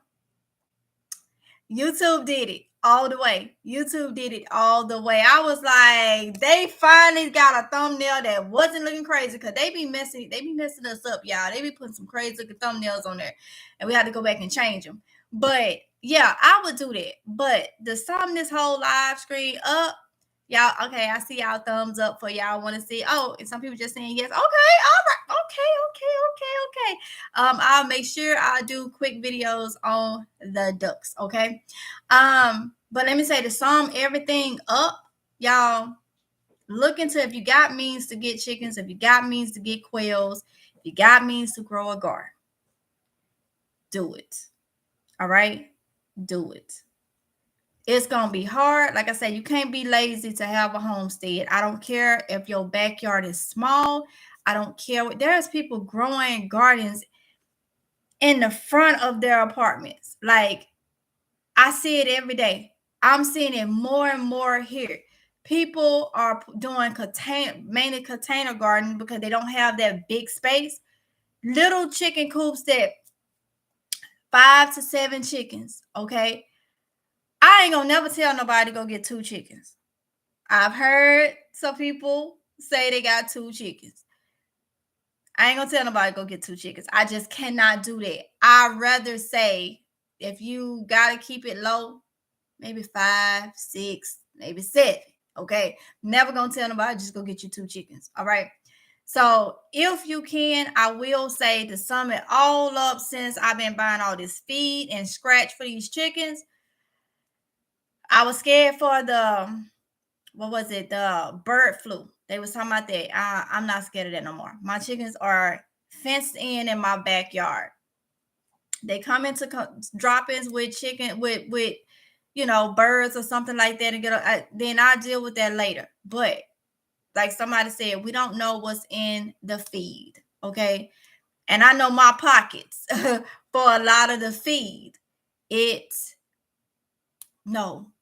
YouTube did it all the way. YouTube did it all the way. I was like, they finally got a thumbnail that wasn't looking crazy, because they be messing us up, y'all. They be putting some crazy looking thumbnails on there, and we had to go back and change them. But yeah, I would do that. But to sum this whole live screen up, y'all, okay, I see y'all thumbs up for y'all want to see. Oh, and some people just saying yes. Okay, all right. Okay. I'll make sure I do quick videos on the ducks. Okay. But let me say, to sum everything up, y'all, look into if you got means to get chickens, if you got means to get quails, if you got means to grow a garden, do it. All right, do it. It's going to be hard. Like I said, you can't be lazy to have a homestead. I don't care if your backyard is small. I don't care. There's people growing gardens in the front of their apartments. Like, I see it every day. I'm seeing it more and more here. People are doing mainly container garden because they don't have that big space. Little chicken coops that 5 to 7 chickens, okay? I ain't gonna never tell nobody to go get 2 chickens. I've heard some people say they got 2 chickens. I ain't gonna tell nobody to go get 2 chickens. I just cannot do that. I'd rather say, if you gotta keep it low, maybe 5, 6, maybe 7. Okay. Never gonna tell nobody, just go get you 2 chickens. All right. So if you can, I will say, to sum it all up, since I've been buying all this feed and scratch for these chickens, I was scared for the, what was it? The bird flu. They was talking about that. I'm not scared of that no more. My chickens are fenced in my backyard. They come into drop-ins with chicken, with birds or something like that, and then I deal with that later. But like somebody said, we don't know what's in the feed. Okay. And I know my pockets for a lot of the feed. No.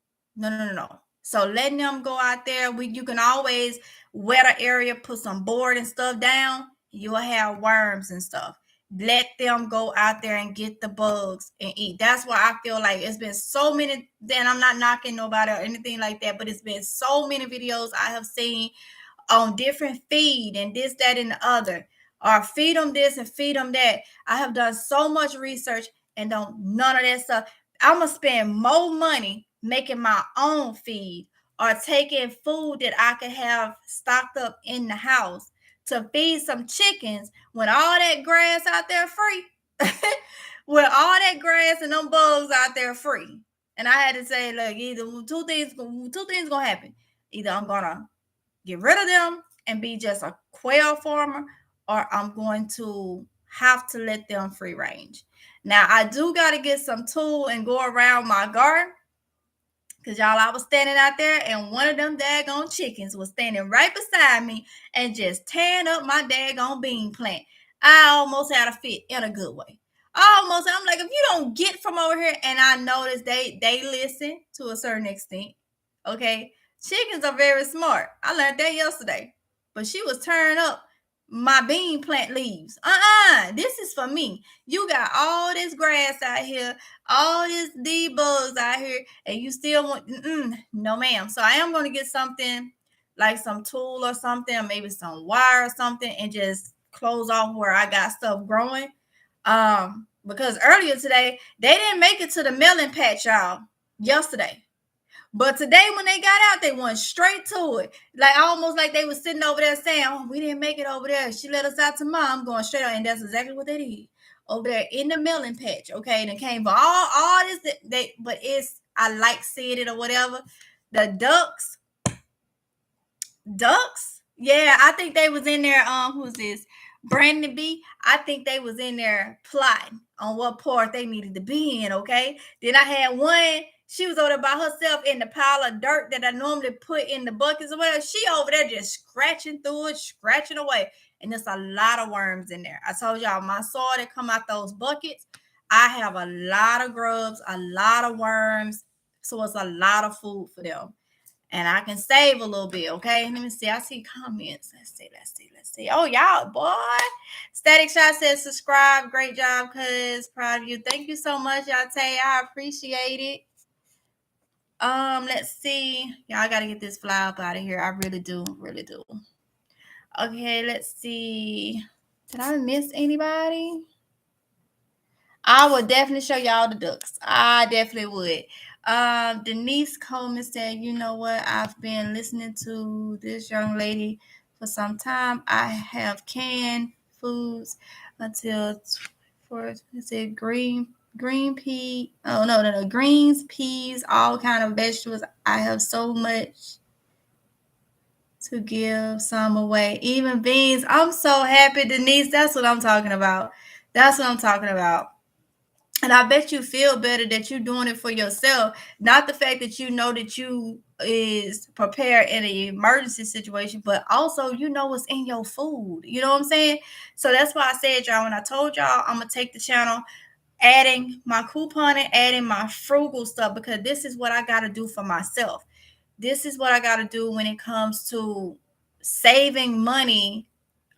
So letting them go out there, you can always wet an area, put some board and stuff down. You'll have worms and stuff. Let them go out there and get the bugs and eat. That's why I feel like it's been so many. Then I'm not knocking nobody or anything like that, but it's been so many videos I have seen on different feed and this, that, and the other, or feed them this and feed them that. I have done so much research and none of that stuff. I'm gonna spend more money making my own feed, or taking food that I could have stocked up in the house to feed some chickens, when all that grass out there free. With all that grass and them bugs out there free. And I had to say, look, either two things gonna happen. Either I'm gonna get rid of them and be just a quail farmer, or I'm going to have to let them free range. Now, I do got to get some tool and go around my garden, because y'all, I was standing out there and one of them daggone chickens was standing right beside me and just tearing up my daggone bean plant. I almost had a fit, in a good way. I'm like, if you don't get from over here. And I noticed they listen to a certain extent. Okay. Chickens are very smart. I learned that yesterday. But she was tearing up my bean plant leaves. This is for me. You got all this grass out here, all these bugs out here, and you still want, no ma'am. So I am going to get something like some tool or something, or maybe some wire or something, and just close off where I got stuff growing. Because earlier today, they didn't make it to the melon patch, y'all, yesterday. But today, when they got out, they went straight to it. Like, almost like they was sitting over there saying, oh, we didn't make it over there. She let us out to mom, going straight out. And that's exactly what they did over there in the melon patch. Okay. And it came for all this, but I like seeing it or whatever. The ducks. Yeah, I think they was in there. Who's this? Brandon B. I think they was in there plotting on what part they needed to be in. Okay. Then I had one. She was over there by herself in the pile of dirt that I normally put in the buckets or whatever. She over there just scratching through it, scratching away. And there's a lot of worms in there. I told y'all, my soil that come out those buckets, I have a lot of grubs, a lot of worms. So it's a lot of food for them. and I can save a little bit. Okay, let me see. I see comments. Let's see. Oh, y'all, boy. Static Shot says subscribe. Great job, cuz. Proud of you. Thank you so much, y'all. I appreciate it. Let's see. Y'all gotta get this fly up out of here. I really do. Okay, let's see. Did I miss anybody? I would definitely show y'all the ducks. I definitely would. Denise Coleman said, you know what? I've been listening to this young lady for some time. I have canned foods until said green pea. Oh no, greens, peas, all kind of vegetables. I have so much to give some away, even beans. I'm so happy, Denise. That's what I'm talking about. And I bet you feel better that you're doing it for yourself, not the fact that you know that you is prepared in an emergency situation, but also you know what's in your food. You know what I'm saying? So that's why I said, y'all, when I told y'all I'm gonna take the channel, adding my coupon and adding my frugal stuff, because this is what I gotta do for myself. This is what I gotta do when it comes to saving money,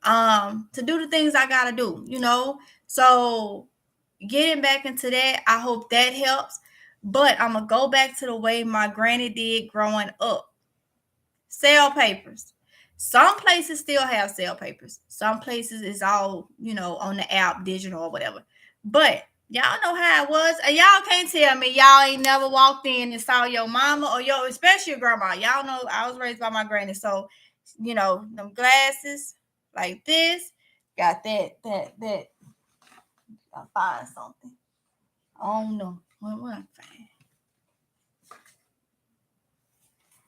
to do the things I gotta do, you know. So getting back into that, I hope that helps. But I'm gonna go back to the way my granny did growing up. Sale papers. Some places still have sale papers. Some places is all, you know, on the app, digital or whatever. But y'all know how it was. And y'all can't tell me y'all ain't never walked in and saw your mama or your, especially your grandma. Y'all know I was raised by my granny. So, you know, them glasses like this, got that. I'll find something. Oh no. What I find?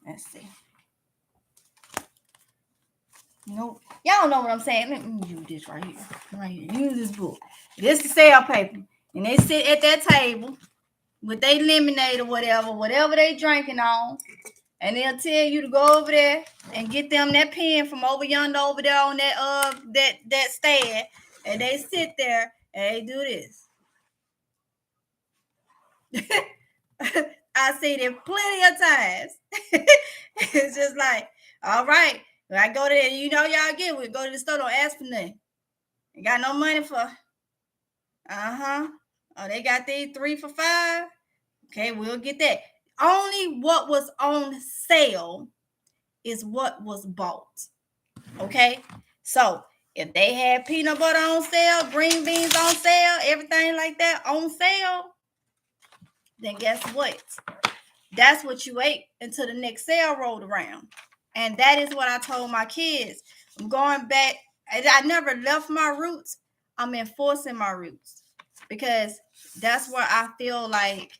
Let's see. Nope. Y'all know what I'm saying. Let me use this right here. Use this book. This is sale paper. And they sit at that table with their lemonade or whatever they drinking on. And they'll tell you to go over there and get them that pen from over yonder over there on that stand. And they sit there and they do this. I seen it plenty of times. It's just like, all right, when I go there, you know y'all get, we go to the store, don't ask for nothing. You got no money for, oh, they got these 3 for $5. Okay, we'll get that. Only what was on sale is what was bought. Okay, so if they had peanut butter on sale, green beans on sale, everything like that on sale, then guess what? That's what you ate until the next sale rolled around. And that is what I told my kids. I'm going back. I never left my roots. I'm enforcing my roots because that's what I feel like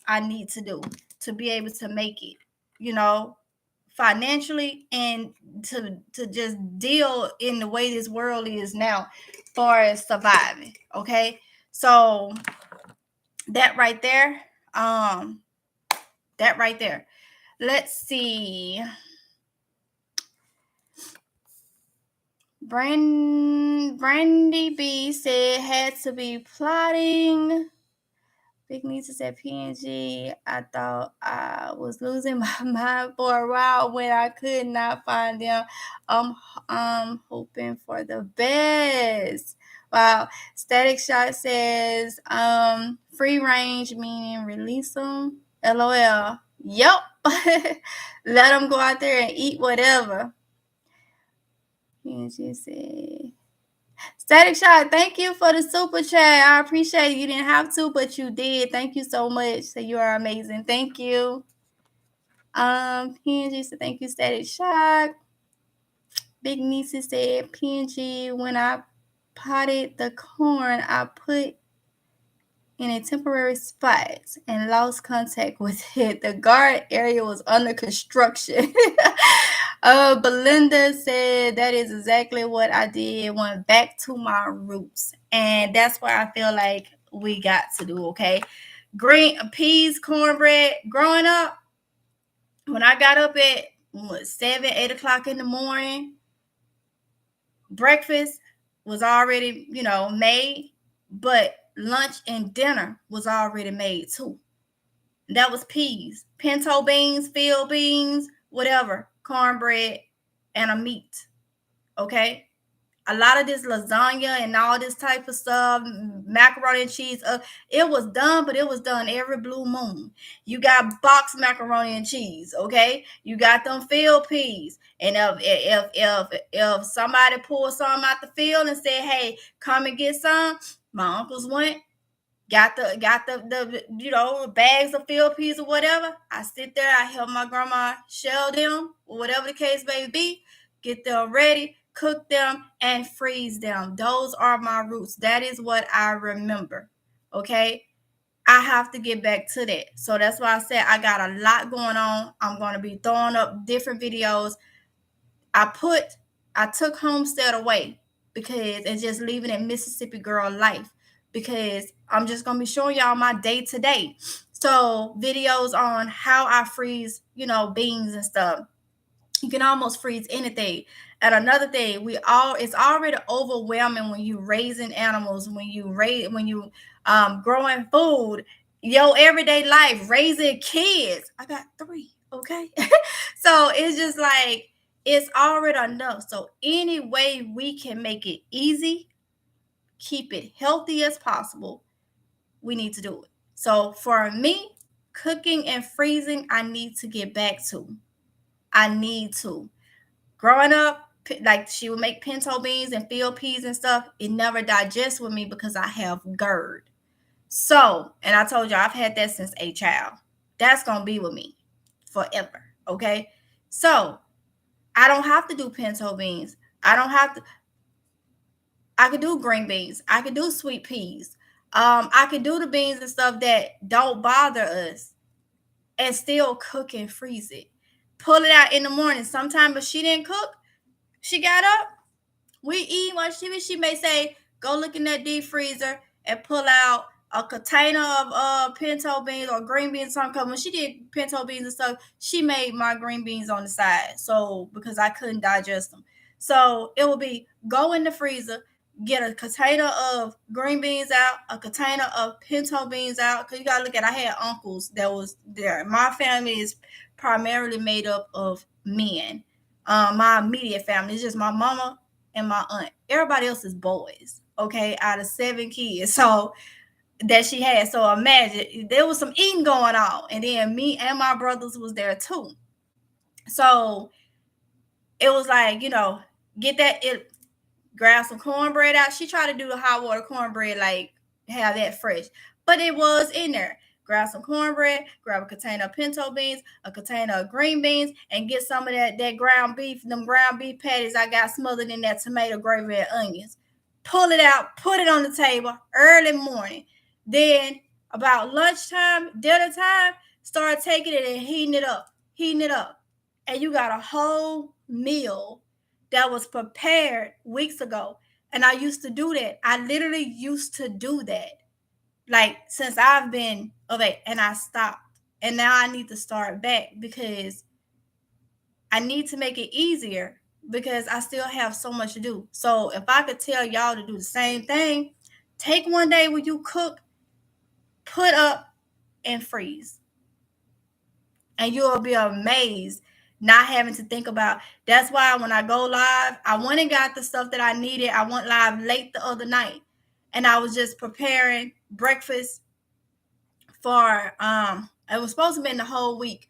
I need to do to be able to make it, you know, financially, and to just deal in the way this world is now as far as surviving. Okay. So that right there, let's see. Brandy B said had to be plotting. Big Nisa said PNG. I thought I was losing my mind for a while when I could not find them. I'm hoping for the best. Wow. Static Shot says free range meaning release them. LOL. Yep. Let them go out there and eat whatever. PNG said. Static Shot, thank you for the super chat. I appreciate it. You didn't have to, but you did. Thank you so much. So you are amazing. Thank you. PNG said thank you, Static Shot. Big Niece said PNG, when I potted the corn, I put in a temporary spot and lost contact with it. The guard area was under construction. Belinda said that is exactly what I did. Went back to my roots. And that's what I feel like we got to do, okay? Green peas, cornbread. Growing up, when I got up at 7, 8 o'clock in the morning, breakfast was already, made, but lunch and dinner was already made too. That was peas, pinto beans, field beans, whatever, cornbread, and a meat. Okay? A lot of this lasagna and all this type of stuff, macaroni and cheese, it was done, but it was done every blue moon. You got boxed macaroni and cheese, okay? You got them field peas, and if somebody pulled some out the field and said, "Hey, come and get some," my uncles went, got the bags of field peas or whatever. I sit there, I help my grandma shell them, or whatever the case may be, get them ready, cook them, and freeze them. Those are my roots. That is what I remember. Okay. I have to get back to that. So that's why I said I got a lot going on. I'm going to be throwing up different videos. I took Homestead away because it's just leaving it Mississippi girl life, because I'm just gonna be showing y'all my day to day. So videos on how I freeze, beans and stuff. You can almost freeze anything. And another thing, it's already overwhelming when you raising animals, when you growing food, your everyday life, raising kids. I got 3, okay? So it's just like it's already enough. So any way we can make it easy, keep it healthy as possible, we need to do it. So for me, cooking and freezing, I need to get back to. I need to. Growing up, like she would make pinto beans and field peas and stuff. It never digests with me because I have GERD. So, and I told you I've had that since a child. That's gonna be with me forever. Okay. So I don't have to do pinto beans. I don't have to. I could do green beans. I could do sweet peas. I could do the beans and stuff that don't bother us, and still cook and freeze it. Pull it out in the morning. Sometimes if she didn't cook, she got up, we eat. What she may say, go look in that deep freezer and pull out a container of pinto beans or green beans. Something. When she did pinto beans and stuff, she made my green beans on the side. So because I couldn't digest them, so it would be go in the freezer, get a container of green beans out, a container of pinto beans out. Because you gotta look at, I had uncles that was there. My family is primarily made up of men. My immediate family is just my mama and my aunt. Everybody else is boys, okay, out of 7 kids. So that she had. So imagine there was some eating going on. And then me and my brothers was there too. So it was like, get that, grab some cornbread out. She tried to do the hot water cornbread, like have that fresh. But it was in there. Grab some cornbread, grab a container of pinto beans, a container of green beans, and get some of that ground beef, them ground beef patties I got smothered in that tomato gravy and onions. Pull it out, put it on the table early morning. Then about lunchtime, dinner time, start taking it and heating it up. And you got a whole meal that was prepared weeks ago. And I used to do that. I literally used to do that. Like since I've been of it, and I stopped. And now I need to start back because I need to make it easier because I still have so much to do. So if I could tell y'all to do the same thing, take one day when you cook, put up and freeze. And you'll be amazed not having to think about. That's why when I go live, I went and got the stuff that I needed. I went live late the other night, and I was just preparing breakfast for it was supposed to be in the whole week,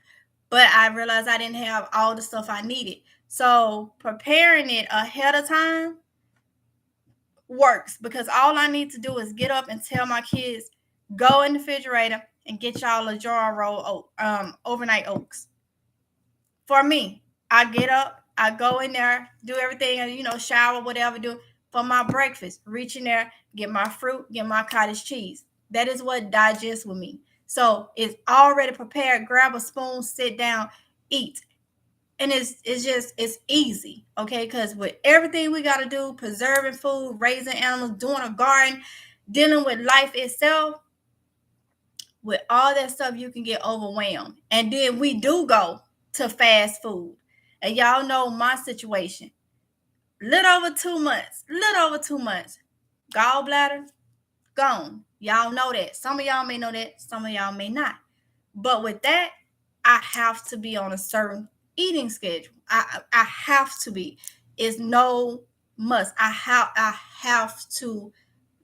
but I realized I didn't have all the stuff I needed. So preparing it ahead of time works because all I need to do is get up and tell my kids, go in the refrigerator and get y'all a jar roll overnight oats. For me, I get up, I go in there, do everything, shower, whatever, do for my breakfast. Reach in there, get my fruit, get my cottage cheese. That is what digests with me. So it's already prepared. Grab a spoon, sit down, eat. And it's easy, okay? Because with everything we got to do, preserving food, raising animals, doing a garden, dealing with life itself, with all that stuff, you can get overwhelmed. And then we do go to fast food. And y'all know my situation. Little over 2 months. Gallbladder, gone. Y'all know that. Some of y'all may know that. Some of y'all may not. But with that, I have to be on a certain eating schedule. I have to be. It's no must. I have to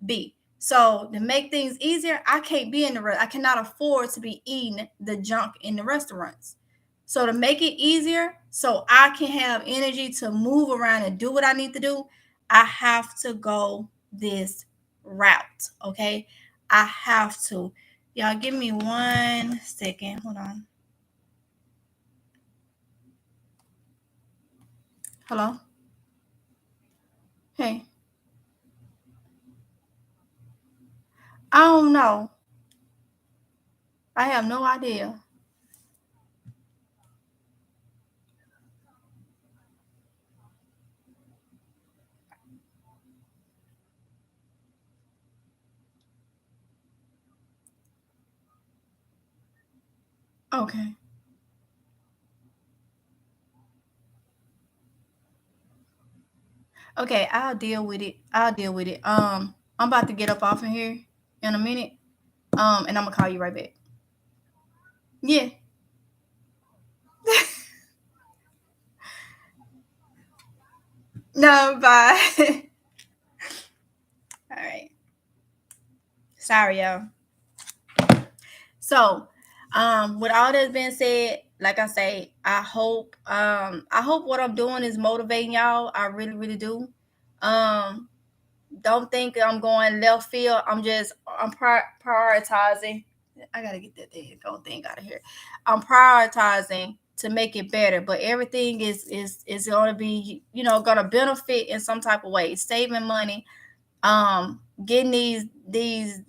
be. So to make things easier, I can't be in the I cannot afford to be eating the junk in the restaurants. So to make it easier, so I can have energy to move around and do what I need to do, I have to go this route. Okay. I have to. Y'all give me 1 second. Hold on. Hello? Hey. I don't know. I have no idea. Okay. Okay, I'll deal with it. I'll deal with it. I'm about to get up off of here in a minute. And I'm gonna call you right back. Yeah. No, bye. All right. Sorry, y'all. So, with all that's been said, like I say, I hope what I'm doing is motivating y'all. I really, really do. Um, don't think I'm going left field. I'm prioritizing. I gotta get that thing out of here. I'm prioritizing to make it better, but everything is gonna be gonna benefit in some type of way. Saving money, getting these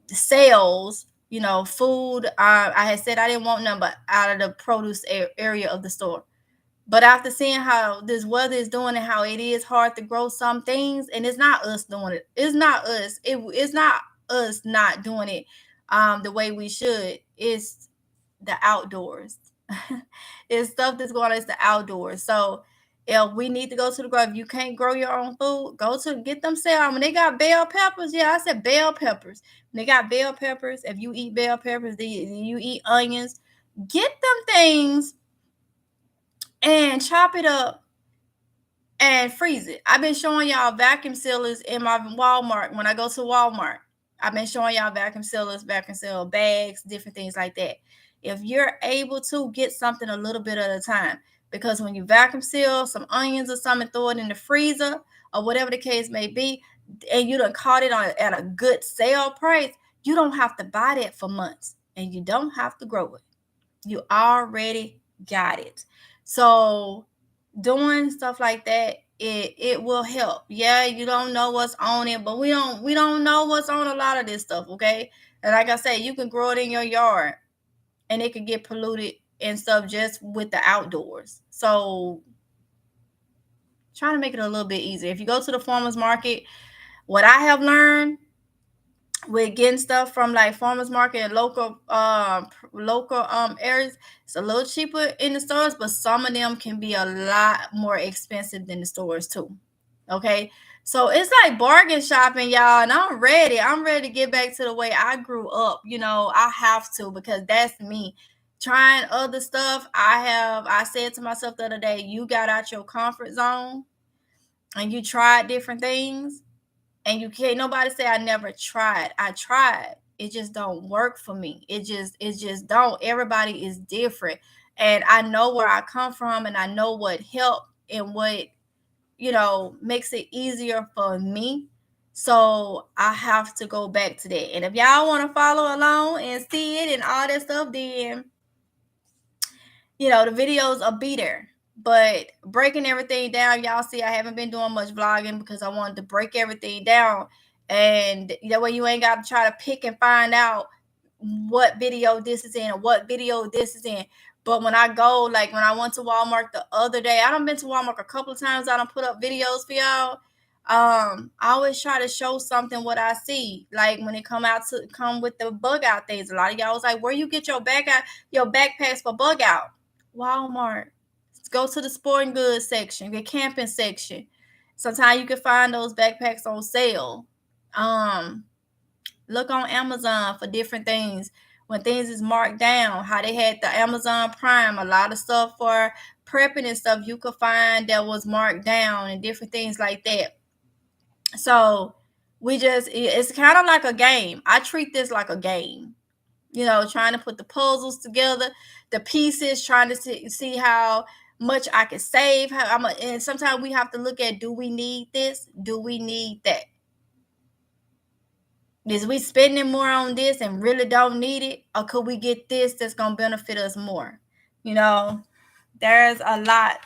sales, food. I had said I didn't want none but out of the produce area of the store. But after seeing how this weather is doing and how it is hard to grow some things, and it's not us doing it. It's not us. It's not us not doing it the way we should. It's the outdoors. It's stuff that's going on. It's the outdoors. So if we need to go to the grocery, if you can't grow your own food, go to get them sale. When they got bell peppers, yeah, I said bell peppers. When they got bell peppers, if you eat bell peppers, you eat onions, get them things and chop it up and freeze it. I've been showing y'all vacuum sealers in my Walmart. When I go to Walmart, I've been showing y'all vacuum sealers, vacuum seal bags, different things like that. If you're able to get something a little bit at a time, because when you vacuum seal some onions or something, throw it in the freezer or whatever the case may be, and you done caught it at a good sale price, you don't have to buy that for months and you don't have to grow it. You already got it. So doing stuff like that, it will help. Yeah, you don't know what's on it, but we don't know what's on a lot of this stuff. Okay, and like I said, you can grow it in your yard and it could get polluted and stuff just with the outdoors. So trying to make it a little bit easier. If you go to the farmers market, what I have learned with getting stuff from like farmers market and local areas, it's a little cheaper in the stores, but some of them can be a lot more expensive than the stores too. Okay, so it's like bargain shopping, y'all, and I'm ready to get back to the way I grew up. I have to, because that's me. Trying other stuff, I said to myself the other day, you got out your comfort zone and you tried different things, and you can't nobody say I never tried. I tried. It just don't work for me. It just don't. Everybody is different. And I know where I come from, and I know what helped and what, makes it easier for me. So I have to go back to that. And if y'all want to follow along and see it and all that stuff, then the videos will be there. But breaking everything down, y'all see, I haven't been doing much vlogging because I wanted to break everything down. And that way you ain't got to try to pick and find out what video this is in or what video this is in. But when I go, like when I went to Walmart the other day, I done been to Walmart a couple of times. I done put up videos for y'all. I always try to show something what I see. Like when it come with the bug out things. A lot of y'all was like, where you get your backpacks for bug out? Walmart. Go to the sporting goods section, the camping section. Sometimes you can find those backpacks on sale. Look on Amazon for different things. When things is marked down, how they had the Amazon Prime, a lot of stuff for prepping and stuff, you could find that was marked down and different things like that. So it's kind of like a game. I treat this like a game, trying to put the puzzles together, the pieces, trying to see how much I can save. And sometimes we have to look at, do we need this? Do we need that? Is we spending more on this and really don't need it? Or could we get this that's going to benefit us more? There's a lot.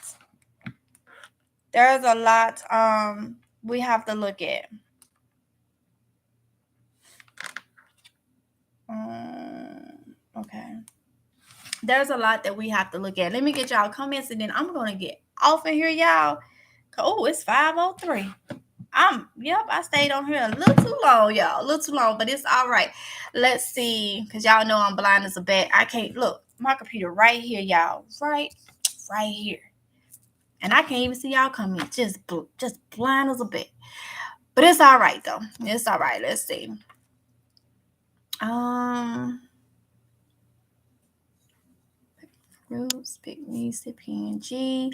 We have to look at. Okay. There's a lot that we have to look at. Let me get y'all comments and then I'm going to get off in here, y'all. Oh, it's 5:03. I stayed on here a little too long, y'all. A little too long, but it's all right. Let's see, because y'all know I'm blind as a bat. I can't look. My computer right here, y'all. Right here. And I can't even see y'all comments. Just blind as a bat. But it's all right, though. It's all right. Let's see. Groups, Big Niece, PNG.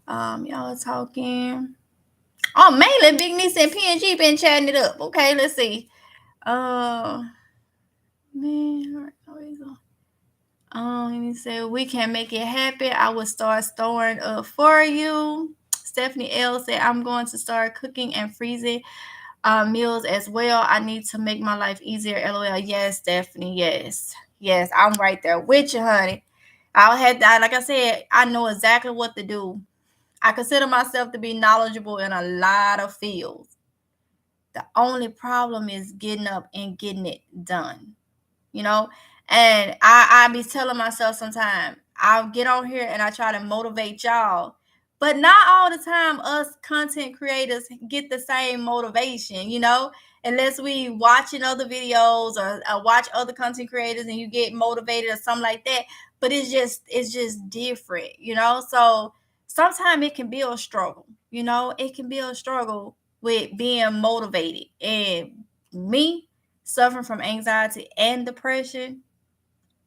Y'all talking. Oh, mainly Big Niece and PNG been chatting it up. Okay, let's see. He said, we can make it happen. I will start storing up for you. Stephanie L said, I'm going to start cooking and freezing meals as well. I need to make my life easier. LOL. Yes, Stephanie. Yes, I'm right there with you, honey. Like I said, I know exactly what to do. I consider myself to be knowledgeable in a lot of fields. The only problem is getting up and getting it done, And I be telling myself sometimes, I'll get on here and I try to motivate y'all. But not all the time us content creators get the same motivation, unless we watching other videos or watch other content creators and you get motivated or something like that. But it's just different, So sometimes it can be a struggle, It can be a struggle with being motivated. And me suffering from anxiety and depression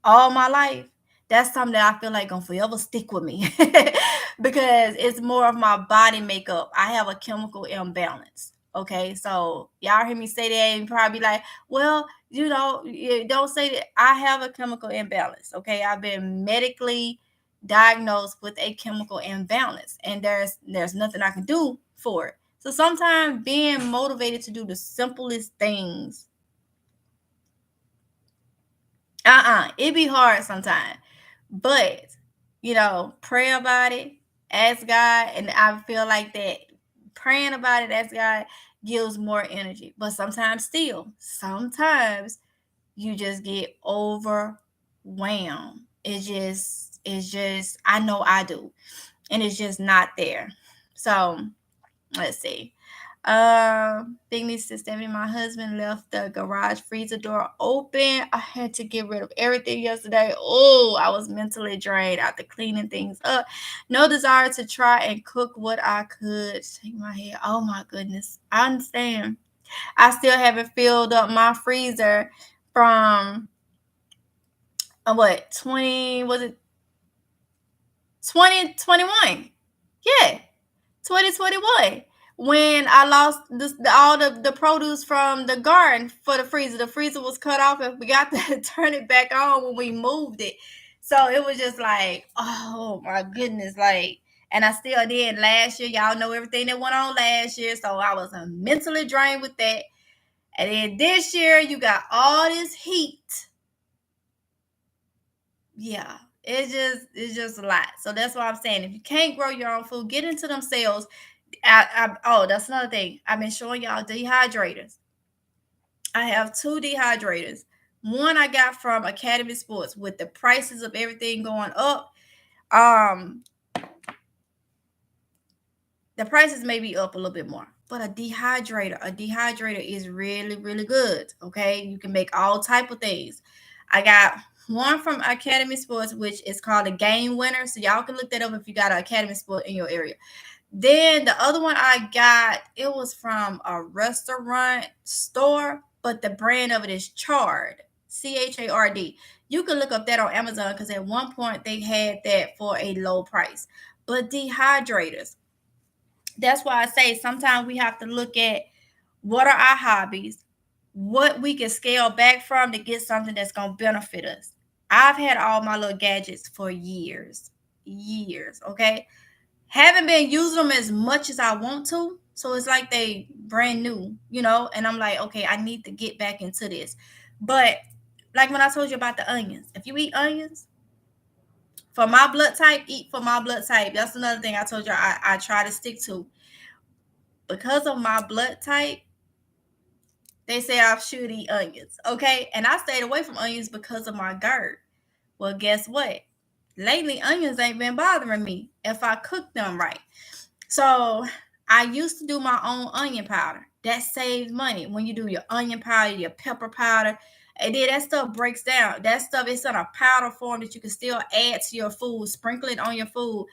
all my life, that's something that I feel like gonna forever stick with me because it's more of my body makeup. I have a chemical imbalance. Okay, so y'all hear me say that and probably be like, well, don't say that. I have a chemical imbalance. Okay, I've been medically diagnosed with a chemical imbalance, and there's nothing I can do for it. So sometimes being motivated to do the simplest things, it be hard sometimes. But, pray about it, ask God, and I feel like that praying about it, ask God, gives more energy. But sometimes you just get overwhelmed. It's just, I know I do. And it's just not there. So, let's see. Big Niece said, Stephanie, my husband left the garage freezer door open. I had to get rid of everything yesterday. Oh, I was mentally drained after cleaning things up. No desire to try and cook what I could. Shake my head. Oh my goodness. I understand. I still haven't filled up my freezer from 2021? Yeah, 2021. When I lost all the produce from the garden for the freezer. The freezer was cut off and we got to turn it back on when we moved it. So it was just like, oh my goodness. And I still did last year. Y'all know everything that went on last year. So I was mentally drained with that. And then this year you got all this heat. Yeah, it's just a lot. So that's why I'm saying, if you can't grow your own food, get into them sales. That's another thing. I've been showing y'all dehydrators. I have 2 dehydrators. One I got from Academy Sports. With the prices of everything going up, the prices may be up a little bit more. But a dehydrator is really, really good. Okay, you can make all type of things. I got one from Academy Sports, which is called a Game Winner. So y'all can look that up if you got an Academy Sport in your area. Then the other one I got, it was from a restaurant store, but the brand of it is Chard, Chard. You can look up that on Amazon because at one point they had that for a low price. but dehydrators. That's why I say sometimes we have to look at what are our hobbies, what we can scale back from to get something that's going to benefit us. I've had all my little gadgets for years, okay? Haven't been using them as much as I want to. So it's like they brand new, and I'm like, okay, I need to get back into this. But like when I told you about the onions, if you eat onions, for my blood type, eat for my blood type. That's another thing I told you I try to stick to. Because of my blood type, they say I should eat onions, okay? And I stayed away from onions because of my GERD. Well, guess what? Lately, onions ain't been bothering me if I cook them right. So I used to do my own onion powder. That saves money when you do your onion powder, your pepper powder. And then that stuff breaks down. That stuff is in a powder form that you can still add to your food, sprinkle it on your food.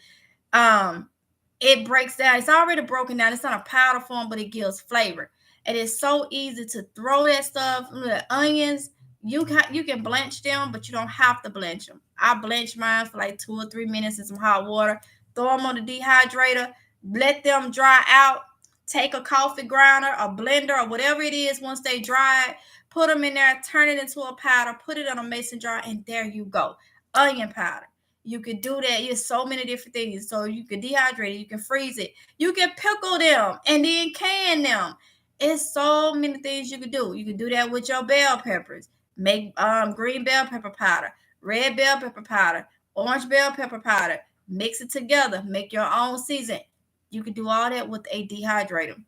It breaks down. It's already broken down. It's not a powder form, but it gives flavor. It is so easy to throw that stuff. The onions, you can blanch them, but you don't have to blanch them. I blanch mine for like 2 or 3 minutes in some hot water. Throw them on the dehydrator. Let them dry out. Take a coffee grinder, a blender, or whatever it is. Once they dry, put them in there. Turn it into a powder. Put it on a mason jar, and there you go. Onion powder. You could do that. There's so many different things. So you can dehydrate it. You can freeze it. You can pickle them and then can them. It's so many things you can do. You can do that with your bell peppers. Make green bell pepper powder, red bell pepper powder, orange bell pepper powder. Mix it together. Make your own season. You can do all that with a dehydrator.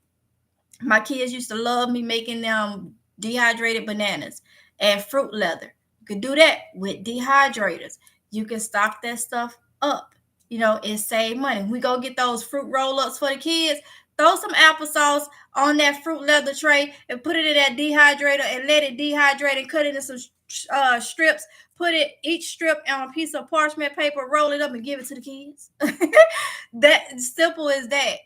My kids used to love me making them dehydrated bananas and fruit leather. You can do that with dehydrators. You can stock that stuff up, and save money. We go get those fruit roll-ups for the kids. Throw some applesauce on that fruit leather tray and put it in that dehydrator and let it dehydrate and cut it into some strips. Put each strip on a piece of parchment paper, roll it up and give it to the kids. That simple as that,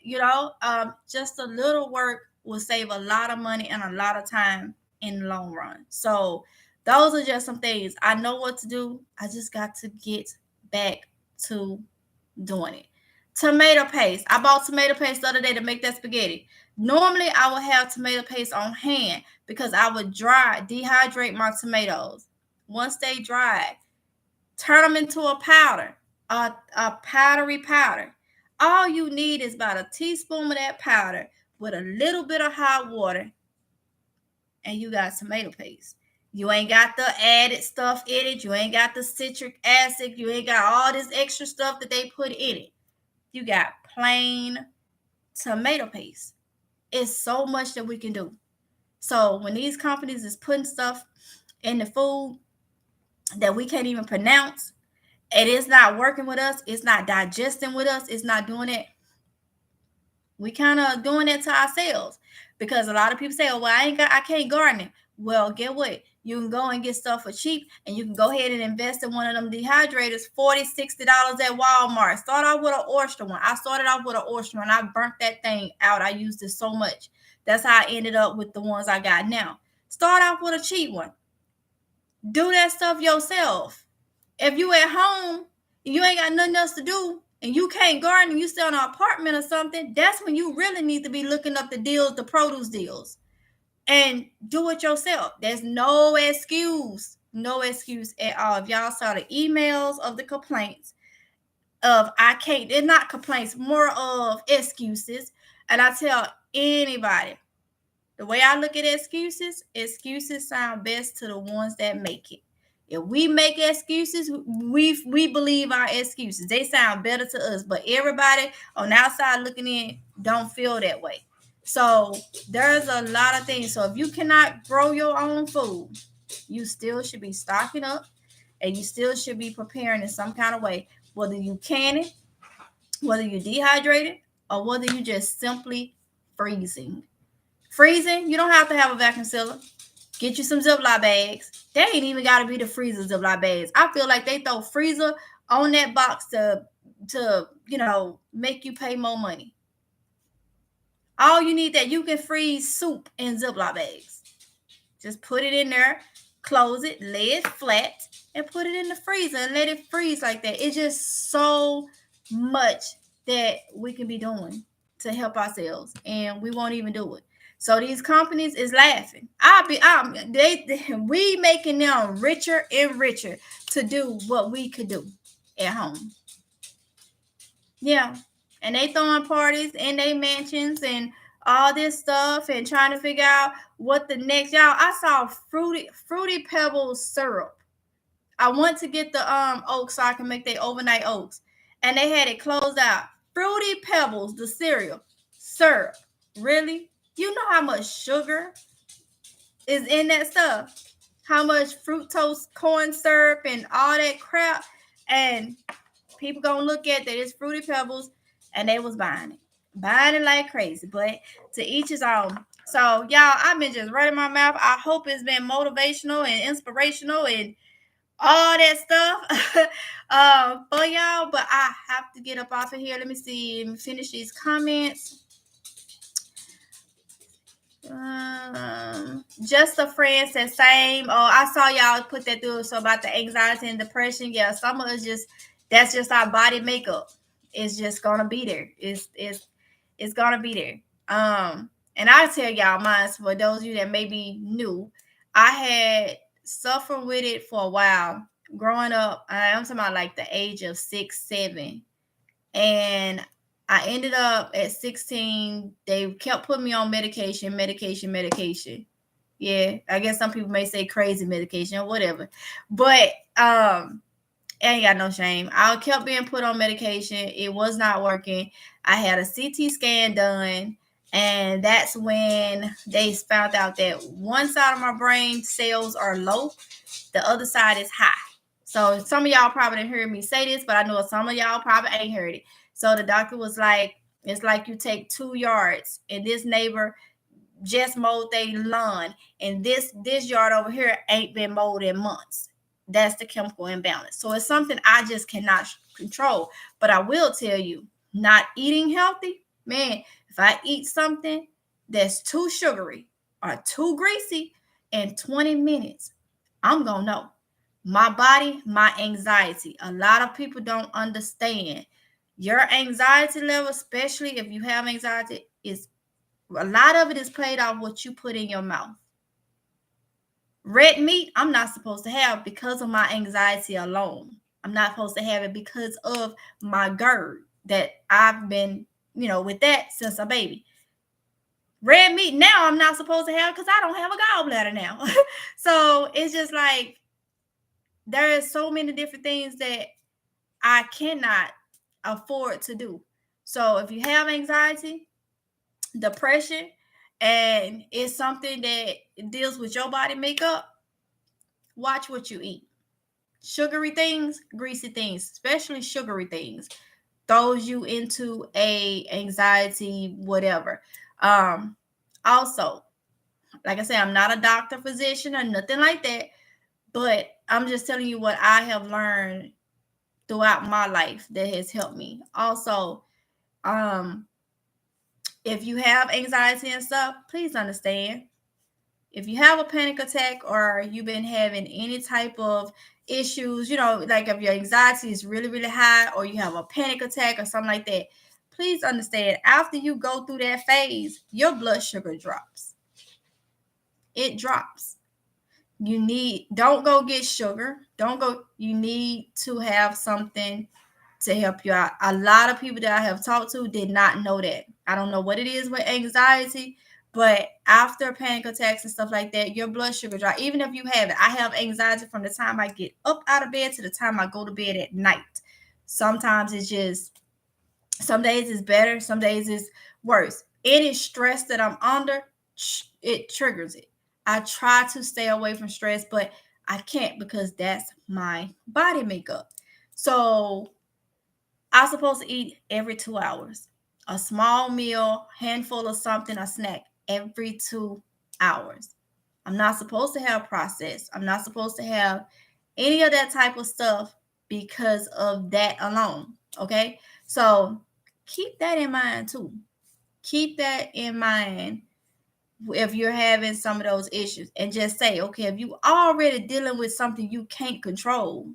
just a little work will save a lot of money and a lot of time in the long run. So those are just some things. I know what to do. I just got to get back to doing it. Tomato paste. I bought tomato paste the other day to make that spaghetti. Normally, I would have tomato paste on hand because I would dehydrate my tomatoes. Once they dry, turn them into a powder, a powdery powder. All you need is about a teaspoon of that powder with a little bit of hot water, and you got tomato paste. You ain't got the added stuff in it. You ain't got the citric acid. You ain't got all this extra stuff that they put in it. You got plain tomato paste. It's so much that we can do. So when these companies is putting stuff in the food that we can't even pronounce, and it's not working with us, it's not digesting with us, it's not doing it, we kind of doing it to ourselves. Because a lot of people say, oh, well, I can't garden it. Well, get what? You can go and get stuff for cheap, and you can go ahead and invest in one of them dehydrators, $40, $60 at Walmart. Start off with an oyster one. I started off with an oyster one. I burnt that thing out. I used it so much. That's how I ended up with the ones I got now. Start off with a cheap one. Do that stuff yourself. If you at home, you ain't got nothing else to do, and you can't garden, and you stay in an apartment or something, that's when you really need to be looking up the deals, the produce deals, and do it yourself. There's no excuse at all. If y'all saw the emails of the complaints of I can't, they're not complaints, more of excuses. And I tell anybody, the way I look at excuses sound best to the ones that make it. If we make excuses, we believe our excuses. They sound better to us, but everybody on the outside looking in don't feel that way. So there's a lot of things. So if you cannot grow your own food, you still should be stocking up, and you still should be preparing in some kind of way, whether you can it, whether you dehydrate it, or whether you just simply freezing. Freezing, you don't have to have a vacuum sealer. Get you some Ziploc bags. They ain't even got to be the freezer Ziploc bags. I feel like they throw freezer on that box to make you pay more money. All you need that you can freeze soup in Ziploc bags. Just put it in there, close it, lay it flat, and put it in the freezer and let it freeze like that. It's just so much that we can be doing to help ourselves, and we won't even do it. So these companies is laughing. We making them richer and richer to do what we could do at home. Yeah, and they throwing parties in their mansions and all this stuff and trying to figure out what the next. Y'all, I saw fruity pebbles syrup. I want to get the oats so I can make their overnight oats, and they had it closed out. Fruity Pebbles, the cereal, syrup. Really? You know how much sugar is in that stuff? How much fructose corn syrup and all that crap? And people gonna look at that it's Fruity Pebbles, and they was buying it like crazy. But to each his own. So y'all, I've been just running my mouth. I hope it's been motivational and inspirational and all that stuff for y'all, but I have to get up off of here. Let me see and finish these comments. Just a friend said same. Oh, I saw y'all put that through. So about the anxiety and depression, yeah, some of us that's just our body makeup. It's just gonna be there. It's gonna be there. And I tell y'all mine, for those of you that may be new, I had suffered with it for a while growing up. I'm talking about like the age of 6, 7, and I ended up at 16. They kept putting me on medication. Yeah, I guess some people may say crazy medication or whatever, but I ain't got no shame. I kept being put on medication. It was not working. I had a CT scan done, and that's when they found out that one side of my brain cells are low, the other side is high. So some of y'all probably didn't hear me say this, but I know some of y'all probably ain't heard it. So the doctor was like, it's like you take 2 yards, and this neighbor just mowed their lawn, and this yard over here ain't been mowed in months. That's the chemical imbalance. So it's something I just cannot control. But I will tell you, not eating healthy, man, if I eat something that's too sugary or too greasy in 20 minutes, I'm going to know. My body, my anxiety. A lot of people don't understand. Your anxiety level, especially if you have anxiety, is a lot of it is played off what you put in your mouth. Red meat, I'm not supposed to have because of my anxiety alone. I'm not supposed to have it because of my GERD that I've been, with that since a baby. Red meat now I'm not supposed to have because I don't have a gallbladder now. So it's just like there is so many different things that I cannot afford to do. So if you have anxiety, depression, and it's something that deals with your body makeup, watch what you eat. Sugary things, greasy things, especially sugary things, throws you into a anxiety, whatever. Also, like I said, I'm not a doctor, physician, or nothing like that, but I'm just telling you what I have learned throughout my life that has helped me. Also, if you have anxiety and stuff, please understand. If you have a panic attack or you've been having any type of issues, like if your anxiety is really, really high or you have a panic attack or something like that, please understand after you go through that phase, your blood sugar drops. It drops. Don't go get sugar. You need to have something to help you out. A lot of people that I have talked to did not know that. I don't know what it is with anxiety, but after panic attacks and stuff like that, your blood sugar drop. Even if you have it, I have anxiety from the time I get up out of bed to the time I go to bed at night. Sometimes it's just, some days it's better, some days it's worse. Any stress that I'm under, it triggers it. I try to stay away from stress, but I can't because that's my body makeup. So I'm supposed to eat every 2 hours. A small meal, handful of something, a snack every 2 hours. I'm not supposed to have processed. I'm not supposed to have any of that type of stuff because of that alone. Okay? So keep that in mind too. Keep that in mind if you're having some of those issues, and just say, okay, if you already dealing with something you can't control,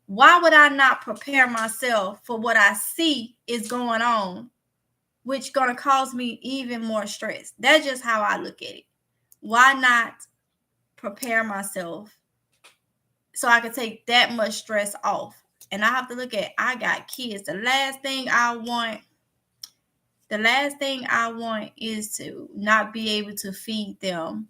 why would I not prepare myself for what I see is going on, which going to cause me even more stress? That's just how I look at it. Why not prepare myself so I can take that much stress off? And I have to look at, I got kids. The last thing I want is to not be able to feed them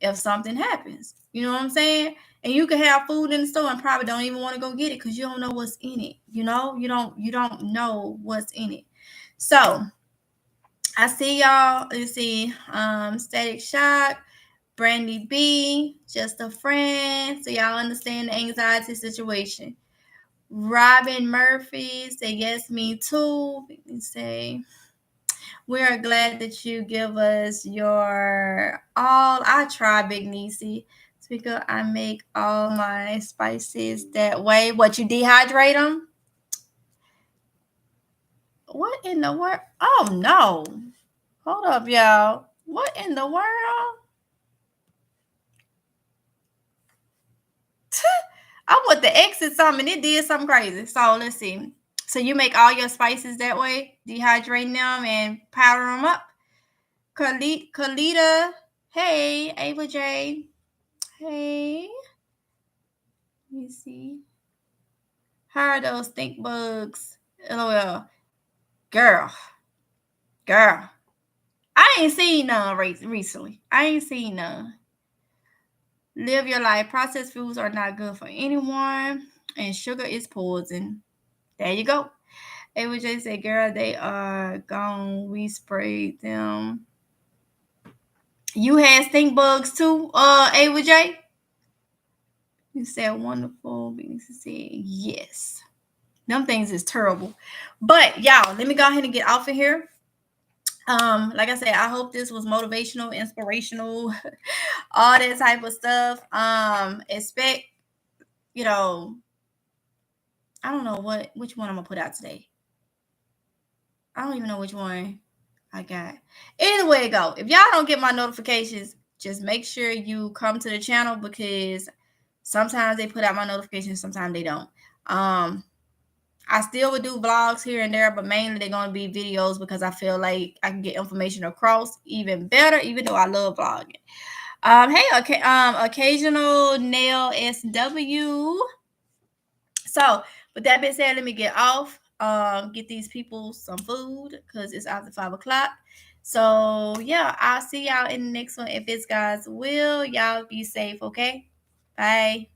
if something happens. You know what I'm saying? And you can have food in the store and probably don't even want to go get it because you don't know what's in it. You know, you don't know what's in it. So I see y'all. Let's see. Static Shock, Brandy B, Just a Friend. So y'all understand the anxiety situation. Robin Murphy say yes, me too. Let me say, we are glad that you give us your all. I try, Big Niecy. Speaker, I make all my spices that way. What, you dehydrate them? What in the world? Oh no. Hold up, y'all. What in the world? I went to exit something and it did something crazy. So let's see. So you make all your spices that way, dehydrating them and powder them up. Kalita, hey, Ava J, hey. Let me see. How are those stink bugs? LOL. Girl. I ain't seen none recently. I ain't seen none. Live your life. Processed foods are not good for anyone, and sugar is poison. There you go. Ava J said, girl, they are gone. We sprayed them. You had stink bugs too, Ava J? You said wonderful. Venus said yes. Them things is terrible. But y'all, let me go ahead and get off of here. Like I said, I hope this was motivational, inspirational, all that type of stuff. Expect, I don't know which one I'm gonna put out today. I don't even know which one I got. Either way it go. If y'all don't get my notifications, just make sure you come to the channel because sometimes they put out my notifications, sometimes they don't. I still would do vlogs here and there, but mainly they're going to be videos because I feel like I can get information across even better, even though I love vlogging. Hey, occasional nail SW. So with that being said, let me get off. Get these people some food because it's after 5 o'clock. So yeah, I'll see y'all in the next one if it's God's will. Y'all be safe, okay? Bye.